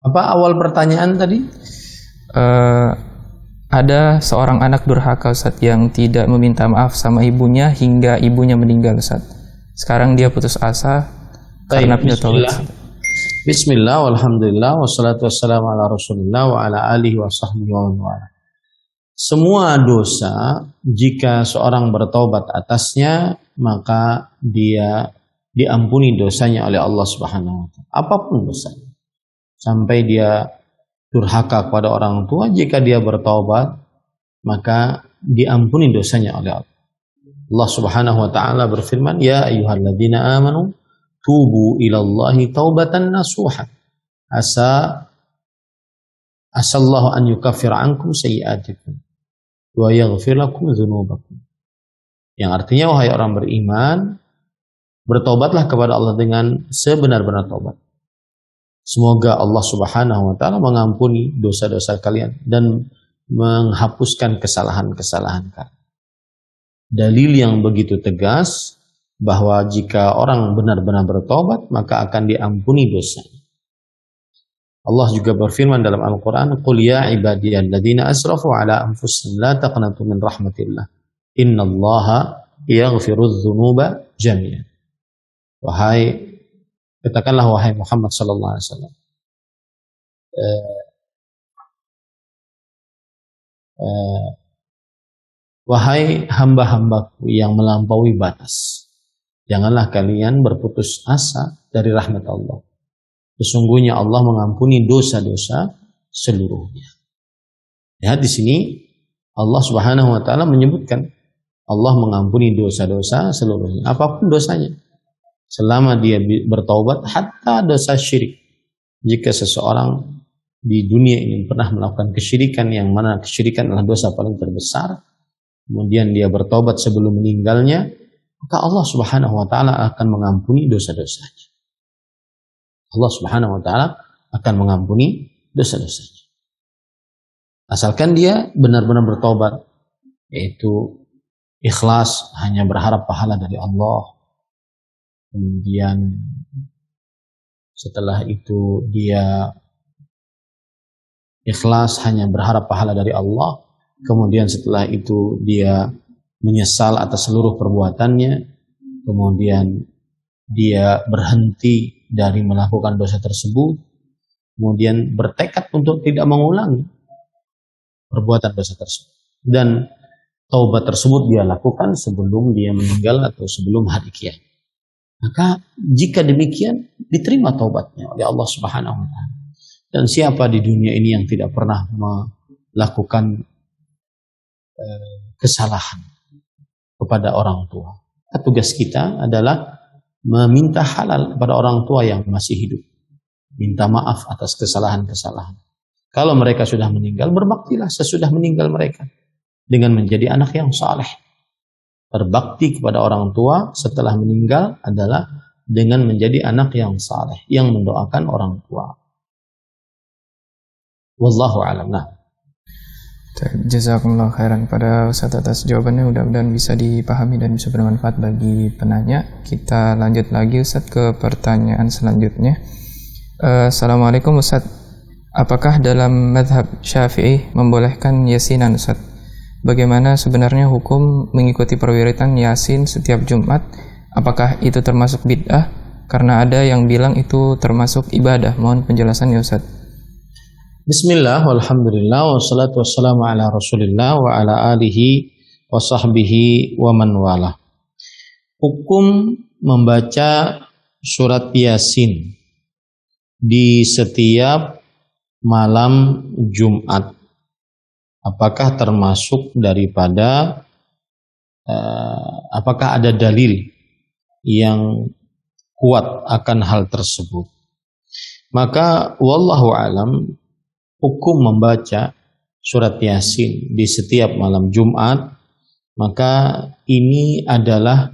Speaker 2: Apa awal pertanyaan tadi?
Speaker 1: Ada seorang anak durhaka Ustadz yang tidak meminta maaf sama ibunya hingga ibunya meninggal Ustadz. Sekarang dia putus asa karena pintu taubat.
Speaker 2: Bismillah, walhamdulillah, wassalatu wassalamu ala rasulillah wa ala alihi wa sahbihi wa wala. Semua dosa, jika seorang bertaubat atasnya, maka dia diampuni dosanya oleh Allah Subhanahu wa ta'ala. Apapun dosanya. Sampai dia durhaka kepada orang tua, jika dia bertaubat, maka diampuni dosanya oleh Allah. Allah Subhanahu wa ta'ala berfirman, ya ayyuhalladzina amanu tubu ilallahi taubatan nasuha asallahu an yukaffir ankum sayyi'atikum wa yaghfir lakum dzunubakum. Yang artinya, wahai orang beriman, bertobatlah kepada Allah dengan sebenar-benar taubat. Semoga Allah Subhanahu wa ta'ala mengampuni dosa-dosa kalian dan menghapuskan kesalahan-kesalahan kalian. Dalil yang begitu tegas bahwa jika orang benar-benar bertobat, maka akan diampuni dosanya. Allah juga berfirman dalam Al-Quran, Qul ya ibadiyalladzina asrafu ala anfusihim la taqnatu min rahmatillah innallaha yaghfirudz dzunuba jami'an. Katakanlah wahai Muhammad sallallahu alaihi wasallam, wahai hamba-hambaku yang melampaui batas, janganlah kalian berputus asa dari rahmat Allah. Sesungguhnya Allah mengampuni dosa-dosa seluruhnya. Lihat di sini Allah Subhanahu wa ta'ala menyebutkan Allah mengampuni dosa-dosa seluruhnya, apapun dosanya. Selama dia bertaubat, hatta dosa syirik. Jika seseorang di dunia ini pernah melakukan kesyirikan, yang mana kesyirikan adalah dosa paling terbesar, kemudian dia bertaubat sebelum meninggalnya, maka Allah Subhanahu wa taala akan mengampuni dosa-dosanya. Allah Subhanahu wa taala akan mengampuni dosa-dosanya. Asalkan dia benar-benar bertobat, yaitu ikhlas, hanya berharap pahala dari Allah. Kemudian setelah itu dia ikhlas, hanya berharap pahala dari Allah. Kemudian setelah itu dia menyesal atas seluruh perbuatannya. Kemudian dia berhenti dari melakukan dosa tersebut. Kemudian bertekad untuk tidak mengulangi perbuatan dosa tersebut. Dan taubat tersebut dia lakukan sebelum dia meninggal atau sebelum hari kiamat. Maka jika demikian diterima taubatnya oleh Allah Subhanahu wa taala. Dan siapa di dunia ini yang tidak pernah melakukan kesalahan kepada orang tua? Tugas kita adalah meminta halal kepada orang tua yang masih hidup. Minta maaf atas kesalahan-kesalahan. Kalau mereka sudah meninggal, berbaktilah sesudah meninggal mereka dengan menjadi anak yang saleh. Berbakti kepada orang tua setelah meninggal adalah dengan menjadi anak yang saleh, yang mendoakan orang tua. Wallahu a'lam. Nah.
Speaker 1: Jazakumullah khairan pada Ustaz atas jawabannya, mudah-mudahan bisa dipahami dan bisa bermanfaat bagi penanya. Kita lanjut lagi Ustaz ke pertanyaan selanjutnya. Assalamualaikum Ustaz, apakah dalam mazhab Syafi'i membolehkan yasinan Ustaz? Bagaimana sebenarnya hukum mengikuti perwiritan yasin setiap Jumat? Apakah itu termasuk bid'ah? Karena ada yang bilang itu termasuk ibadah. Mohon penjelasannya Ustaz.
Speaker 2: Bismillah, walhamdulillah, wassalatu wassalamu ala rasulillah wa ala alihi wa sahbihi wa man wala. Hukum membaca surat Yasin di setiap malam Jumat, apakah termasuk daripada apakah ada dalil yang kuat akan hal tersebut? Maka wallahu alam, hukum membaca surat Yasin di setiap malam Jumat, maka ini adalah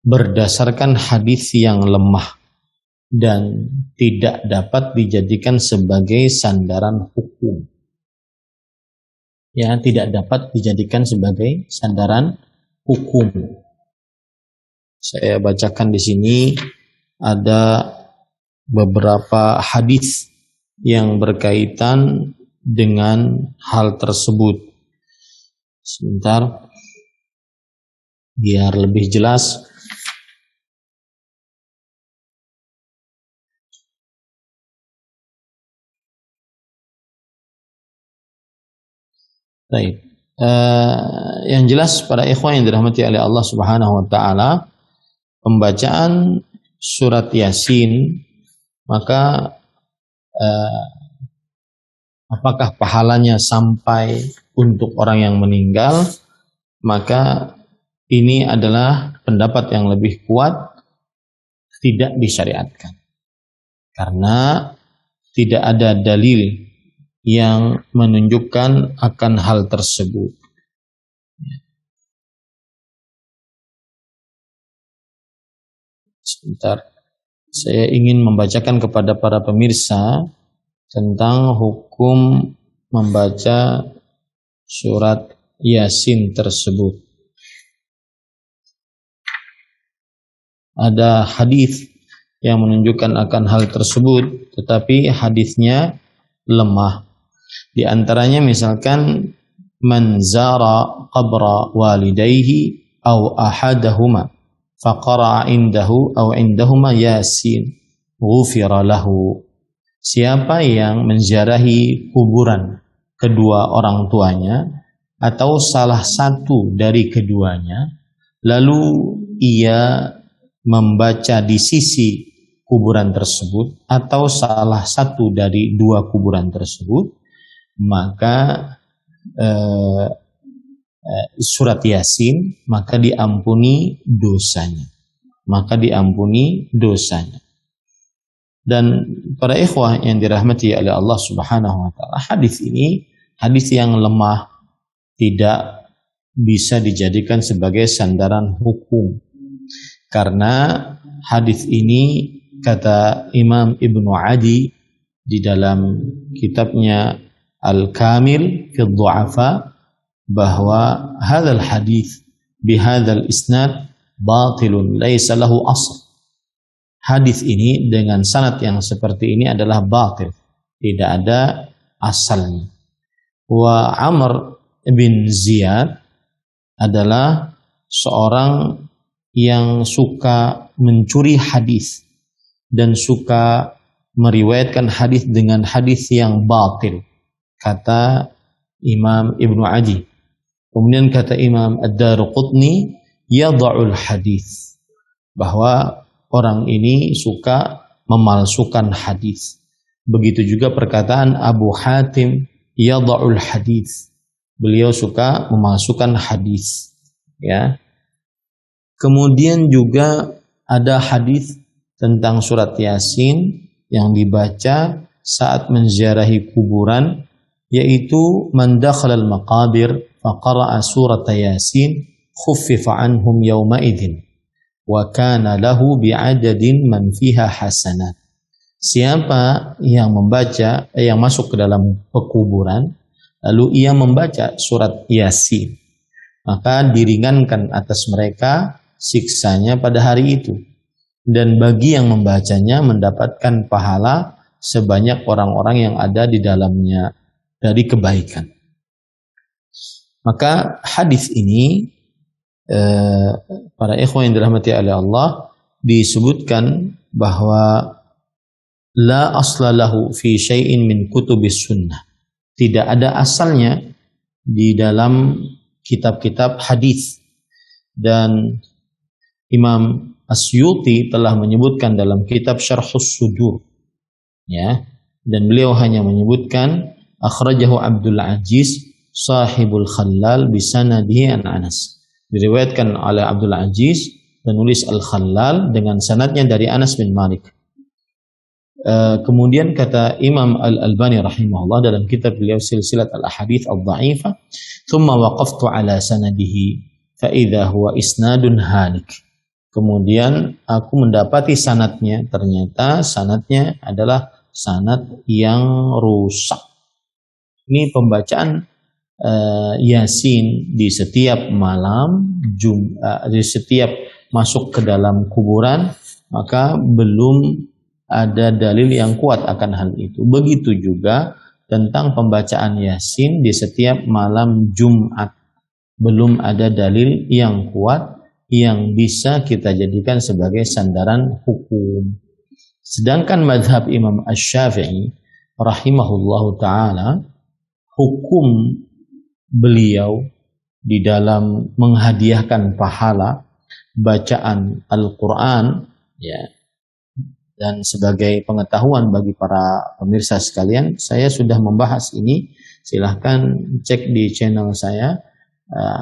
Speaker 2: berdasarkan hadis yang lemah dan tidak dapat dijadikan sebagai sandaran hukum. Ya, tidak dapat dijadikan sebagai sandaran hukum. Saya bacakan di sini ada beberapa hadis yang berkaitan dengan hal tersebut. Sebentar, biar lebih jelas. Baik. Yang jelas para ikhwan yang dirahmati oleh Allah Subhanahu wa taala, pembacaan surat Yasin, maka apakah pahalanya sampai untuk orang yang meninggal? Maka ini adalah pendapat yang lebih kuat, tidak disyariatkan. Karena tidak ada dalil yang menunjukkan akan hal tersebut. Sebentar, saya ingin membacakan kepada para pemirsa tentang hukum membaca surat Yasin tersebut. Ada hadis yang menunjukkan akan hal tersebut, tetapi hadisnya lemah. Di antaranya misalkan man zara qabra walidayhi aw ahadahuma faqara indahu aw indahuma yasin ghufira lahu. Siapa yang menziarahi kuburan kedua orang tuanya atau salah satu dari keduanya, lalu ia membaca di sisi kuburan tersebut atau salah satu dari dua kuburan tersebut, maka surat Yasin, maka diampuni dosanya. Dan para ikhwah yang dirahmati oleh Allah Subhanahu wa taala, hadis ini hadis yang lemah, tidak bisa dijadikan sebagai sandaran hukum. Karena hadis ini, kata Imam Ibnu Adi di dalam kitabnya Al-Kamil fi Dhu'afa, bahwa hadzal hadis bihadzal isnad batilun laisa lahu asl. Hadis ini dengan sanad yang seperti ini adalah batil, tidak ada asalnya. Wa Amr bin Ziyad adalah seorang yang suka mencuri hadis dan suka meriwayatkan hadis dengan hadis yang batil, kata Imam Ibnu Adi. Kemudian kata Imam Ad-Daruqutni, yada'ul hadis, bahwa orang ini suka memalsukan hadis. Begitu juga perkataan Abu Hatim, yada'ul hadis, beliau suka memalsukan hadis, ya. Kemudian juga ada hadis tentang surat Yasin yang dibaca saat menziarahi kuburan, yaitu man dakhala al-maqabir fa qara'a surat Yasin khuffifa anhum yawma idzin wa kana lahu bi'adadin man fiha hasanat. Siapa yang membaca yang masuk ke dalam pekuburan lalu ia membaca surat Yasin, maka diringankan atas mereka siksanya pada hari itu, dan bagi yang membacanya mendapatkan pahala sebanyak orang-orang yang ada di dalamnya dari kebaikan. Maka hadis ini, para ikhwan yang dirahmati oleh Allah, disebutkan bahwa la asla lahu fi syai'in min kutubis sunnah, tidak ada asalnya di dalam kitab-kitab hadis. Dan Imam Asyuti telah menyebutkan dalam kitab Syarhus Sudur, ya, dan beliau hanya menyebutkan akhrajahu Abdul Aziz sahibul Khallal bisanadihi an Anas, diriwayatkan oleh Abdul Aziz penulis Al-Khallal dengan sanadnya dari Anas bin Malik. Kemudian kata Imam Al-Albani rahimahullah dalam kitab beliau Silsilat Al-Ahadits Al-Dha'ifah, thumma waqaftu ala sanadihi fa idza huwa isnadun halik. Kemudian aku mendapati sanadnya, ternyata sanadnya adalah sanad yang rusak. Ini pembacaan Yasin di setiap malam, di setiap masuk ke dalam kuburan, maka belum ada dalil yang kuat akan hal itu. Begitu juga tentang pembacaan Yasin di setiap malam Jumat, belum ada dalil yang kuat yang bisa kita jadikan sebagai sandaran hukum. Sedangkan mazhab Imam Asy-Syafi'i rahimahullahu ta'ala, hukum beliau di dalam menghadiahkan pahala bacaan Al-Quran, ya. Dan sebagai pengetahuan bagi para pemirsa sekalian, saya sudah membahas ini. Silahkan cek di channel saya,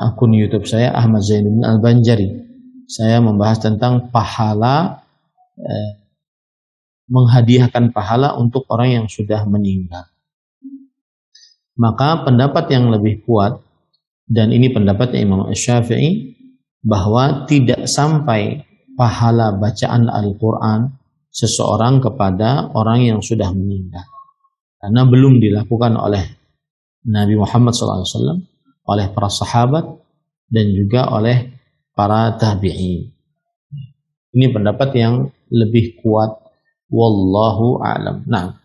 Speaker 2: akun YouTube saya Ahmad Zainuddin Al-Banjari. Saya membahas tentang pahala, menghadiahkan pahala untuk orang yang sudah meninggal. Maka pendapat yang lebih kuat, dan ini pendapatnya Imam Asy-Syafi'i, bahwa tidak sampai pahala bacaan Al-Quran seseorang kepada orang yang sudah meninggal, karena belum dilakukan oleh Nabi Muhammad SAW, oleh para sahabat, dan juga oleh para tabi'in. Ini pendapat yang lebih kuat, wallahu a'lam. Nah,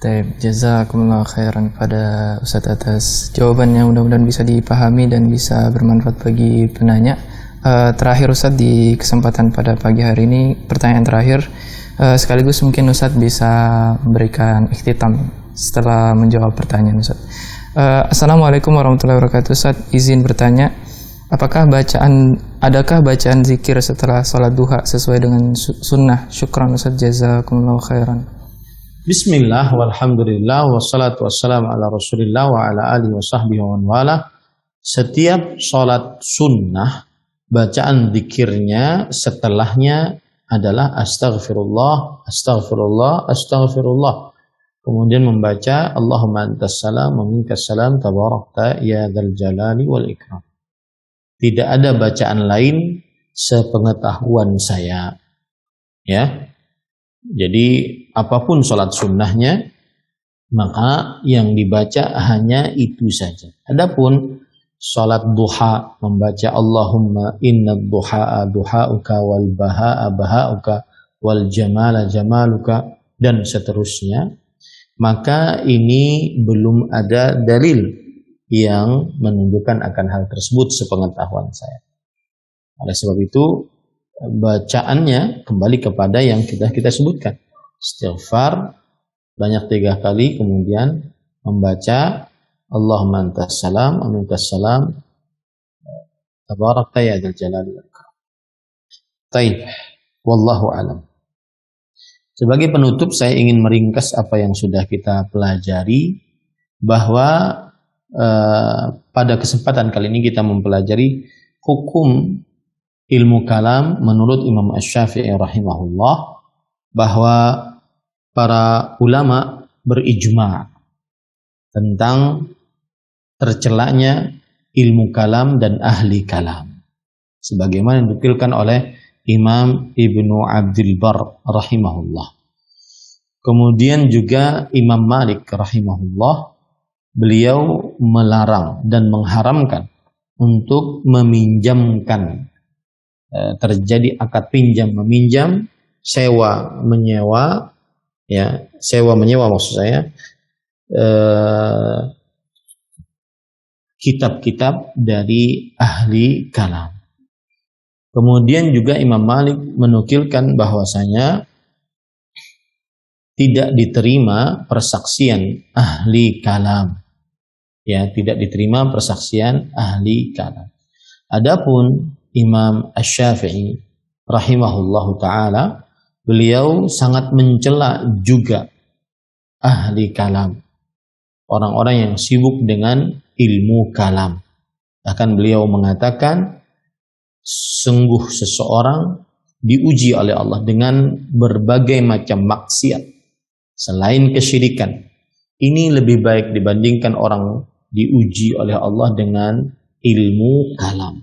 Speaker 1: Baik, jazakumullah khairan pada Ustaz atas jawabannya, mudah-mudahan bisa dipahami dan bisa bermanfaat bagi penanya. Terakhir Ustaz, di kesempatan pada pagi hari ini, pertanyaan terakhir, sekaligus mungkin Ustaz bisa memberikan ikhtitam setelah menjawab pertanyaan Ustaz. Assalamualaikum warahmatullahi wabarakatuh. Ustaz, izin bertanya, adakah bacaan zikir setelah sholat duha sesuai dengan sunnah? Syukran Ustaz, jazakumullah khairan.
Speaker 2: Bismillah, walhamdulillah, wassalatu wassalamu ala rasulillah wa ala alihi wa sahbihi wa man wala. setiap sholat sunnah, bacaan zikirnya setelahnya adalah astaghfirullah, astaghfirullah, astaghfirullah. Kemudian membaca Allahumma antas salam wa minkas salam tabarakta ya dzal jalali wal ikram. Tidak ada bacaan lain sepengetahuan saya. Ya. Jadi apapun sholat sunnahnya, maka yang dibaca hanya itu saja. Adapun sholat duha, membaca Allahumma inna duha'a duha'uka wal baha'a baha'uka wal jamala jamaluka dan seterusnya, maka ini belum ada dalil yang menunjukkan akan hal tersebut sepengetahuan saya. Oleh sebab itu bacaannya kembali kepada yang kita sebutkan, istighfar banyak 3 kali, kemudian membaca Allahumma antas salam wa minkas salam tabarakta ya dzal jalali wal ikram. Baik, wallahu alam. Sebagai penutup saya ingin meringkas apa yang sudah kita pelajari, bahwa pada kesempatan kali ini kita mempelajari hukum ilmu kalam menurut Imam Asy-Syafi'i rahimahullah, bahwa para ulama berijma' tentang tercelaknya ilmu kalam dan ahli kalam, sebagaimana dinukilkan oleh Imam Ibnu Abdul Bar rahimahullah. Kemudian juga Imam Malik rahimahullah, beliau melarang dan mengharamkan untuk meminjamkan, terjadi akad pinjam meminjam, sewa menyewa, ya, sewa menyewa maksud saya, kitab-kitab dari ahli kalam. Kemudian juga Imam Malik menukilkan bahwasanya tidak diterima persaksian ahli kalam. Ya, tidak diterima persaksian ahli kalam. Adapun Imam Asy-Syafi'i rahimahullahu taala, beliau sangat mencela juga ahli kalam, orang-orang yang sibuk dengan ilmu kalam. Bahkan beliau mengatakan, sungguh seseorang diuji oleh Allah dengan berbagai macam maksiat selain kesyirikan. Ini lebih baik dibandingkan orang diuji oleh Allah dengan ilmu kalam.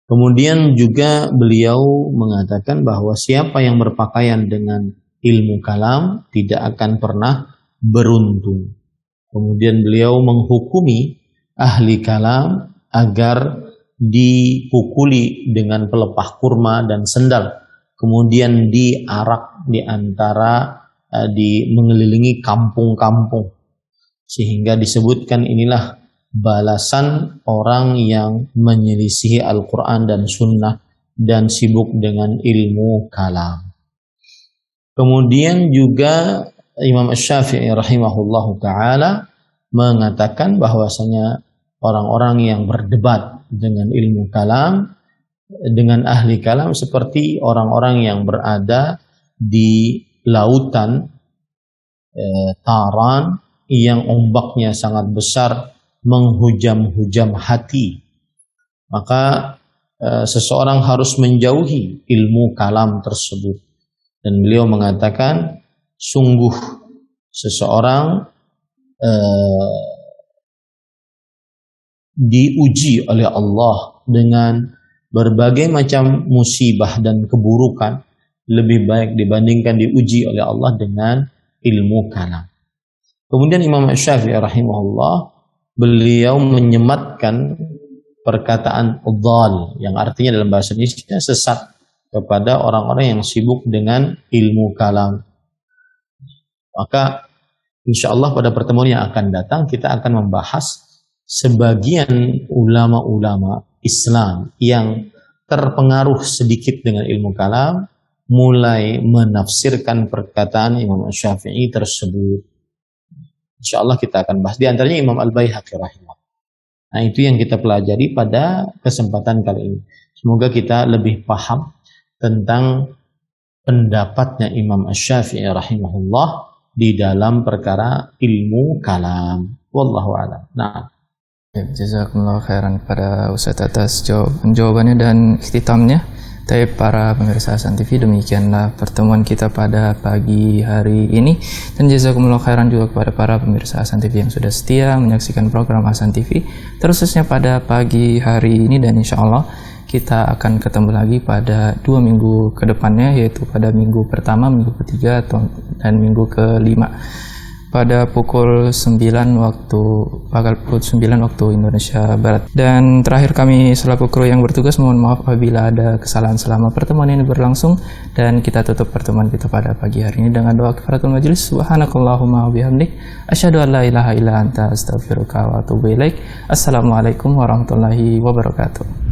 Speaker 2: Kemudian juga beliau mengatakan bahwa siapa yang berpakaian dengan ilmu kalam tidak akan pernah beruntung. Kemudian beliau menghukumi ahli kalam agar dipukuli dengan pelepah kurma dan sendal, kemudian diarak di antara mengelilingi kampung-kampung, sehingga disebutkan inilah balasan orang yang menyelisihi Al-Quran dan Sunnah dan sibuk dengan ilmu kalam. Kemudian juga Imam Asy-Syafi'i rahimahullahu ta'ala mengatakan bahwasanya orang-orang yang berdebat dengan ilmu kalam, dengan ahli kalam, seperti orang-orang yang berada di lautan Taran yang ombaknya sangat besar, menghujam-hujam hati. Maka seseorang harus menjauhi ilmu kalam tersebut. Dan beliau mengatakan, sungguh seseorang diuji oleh Allah dengan berbagai macam musibah dan keburukan, lebih baik dibandingkan diuji oleh Allah dengan ilmu kalam. Kemudian Imam Asy-Syafi'i rahimahullah, beliau menyematkan perkataan dhal yang artinya dalam bahasa Indonesia sesat kepada orang-orang yang sibuk dengan ilmu kalam. Maka insyaallah pada pertemuan yang akan datang kita akan membahas sebagian ulama-ulama Islam yang terpengaruh sedikit dengan ilmu kalam mulai menafsirkan perkataan Imam Syafi'i tersebut. Insyaallah kita akan bahas, di antaranya Imam Al-Baihaqi rahimahullah. Nah, itu yang kita pelajari pada kesempatan kali ini. Semoga kita lebih paham tentang pendapatnya Imam Asy-Syafi'i rahimahullah di dalam perkara ilmu kalam. Wallahu a'lam. Nah,
Speaker 1: Jazakumullah khairan kepada Ustaz atas jawabannya dan ikhtitamnya. Tapi para pemirsa Hasan TV, demikianlah pertemuan kita pada pagi hari ini. Dan jazakumullah khairan juga kepada para pemirsa Hasan TV yang sudah setia menyaksikan program Hasan TV, terususnya pada pagi hari ini. Dan insya Allah kita akan ketemu lagi pada 2 minggu ke depannya, yaitu pada minggu pertama, minggu ketiga, dan minggu kelima pada pukul 9 waktu Indonesia Barat. Dan terakhir, kami selaku kru yang bertugas mohon maaf apabila ada kesalahan selama pertemuan ini berlangsung, dan kita tutup pertemuan kita pada pagi hari ini dengan doa kifaratul majelis. Subhanakallahumma wa bihamdik asyhadu an la ilaha illa anta astaghfiruka wa atubu ilaik. Assalamualaikum warahmatullahi wabarakatuh.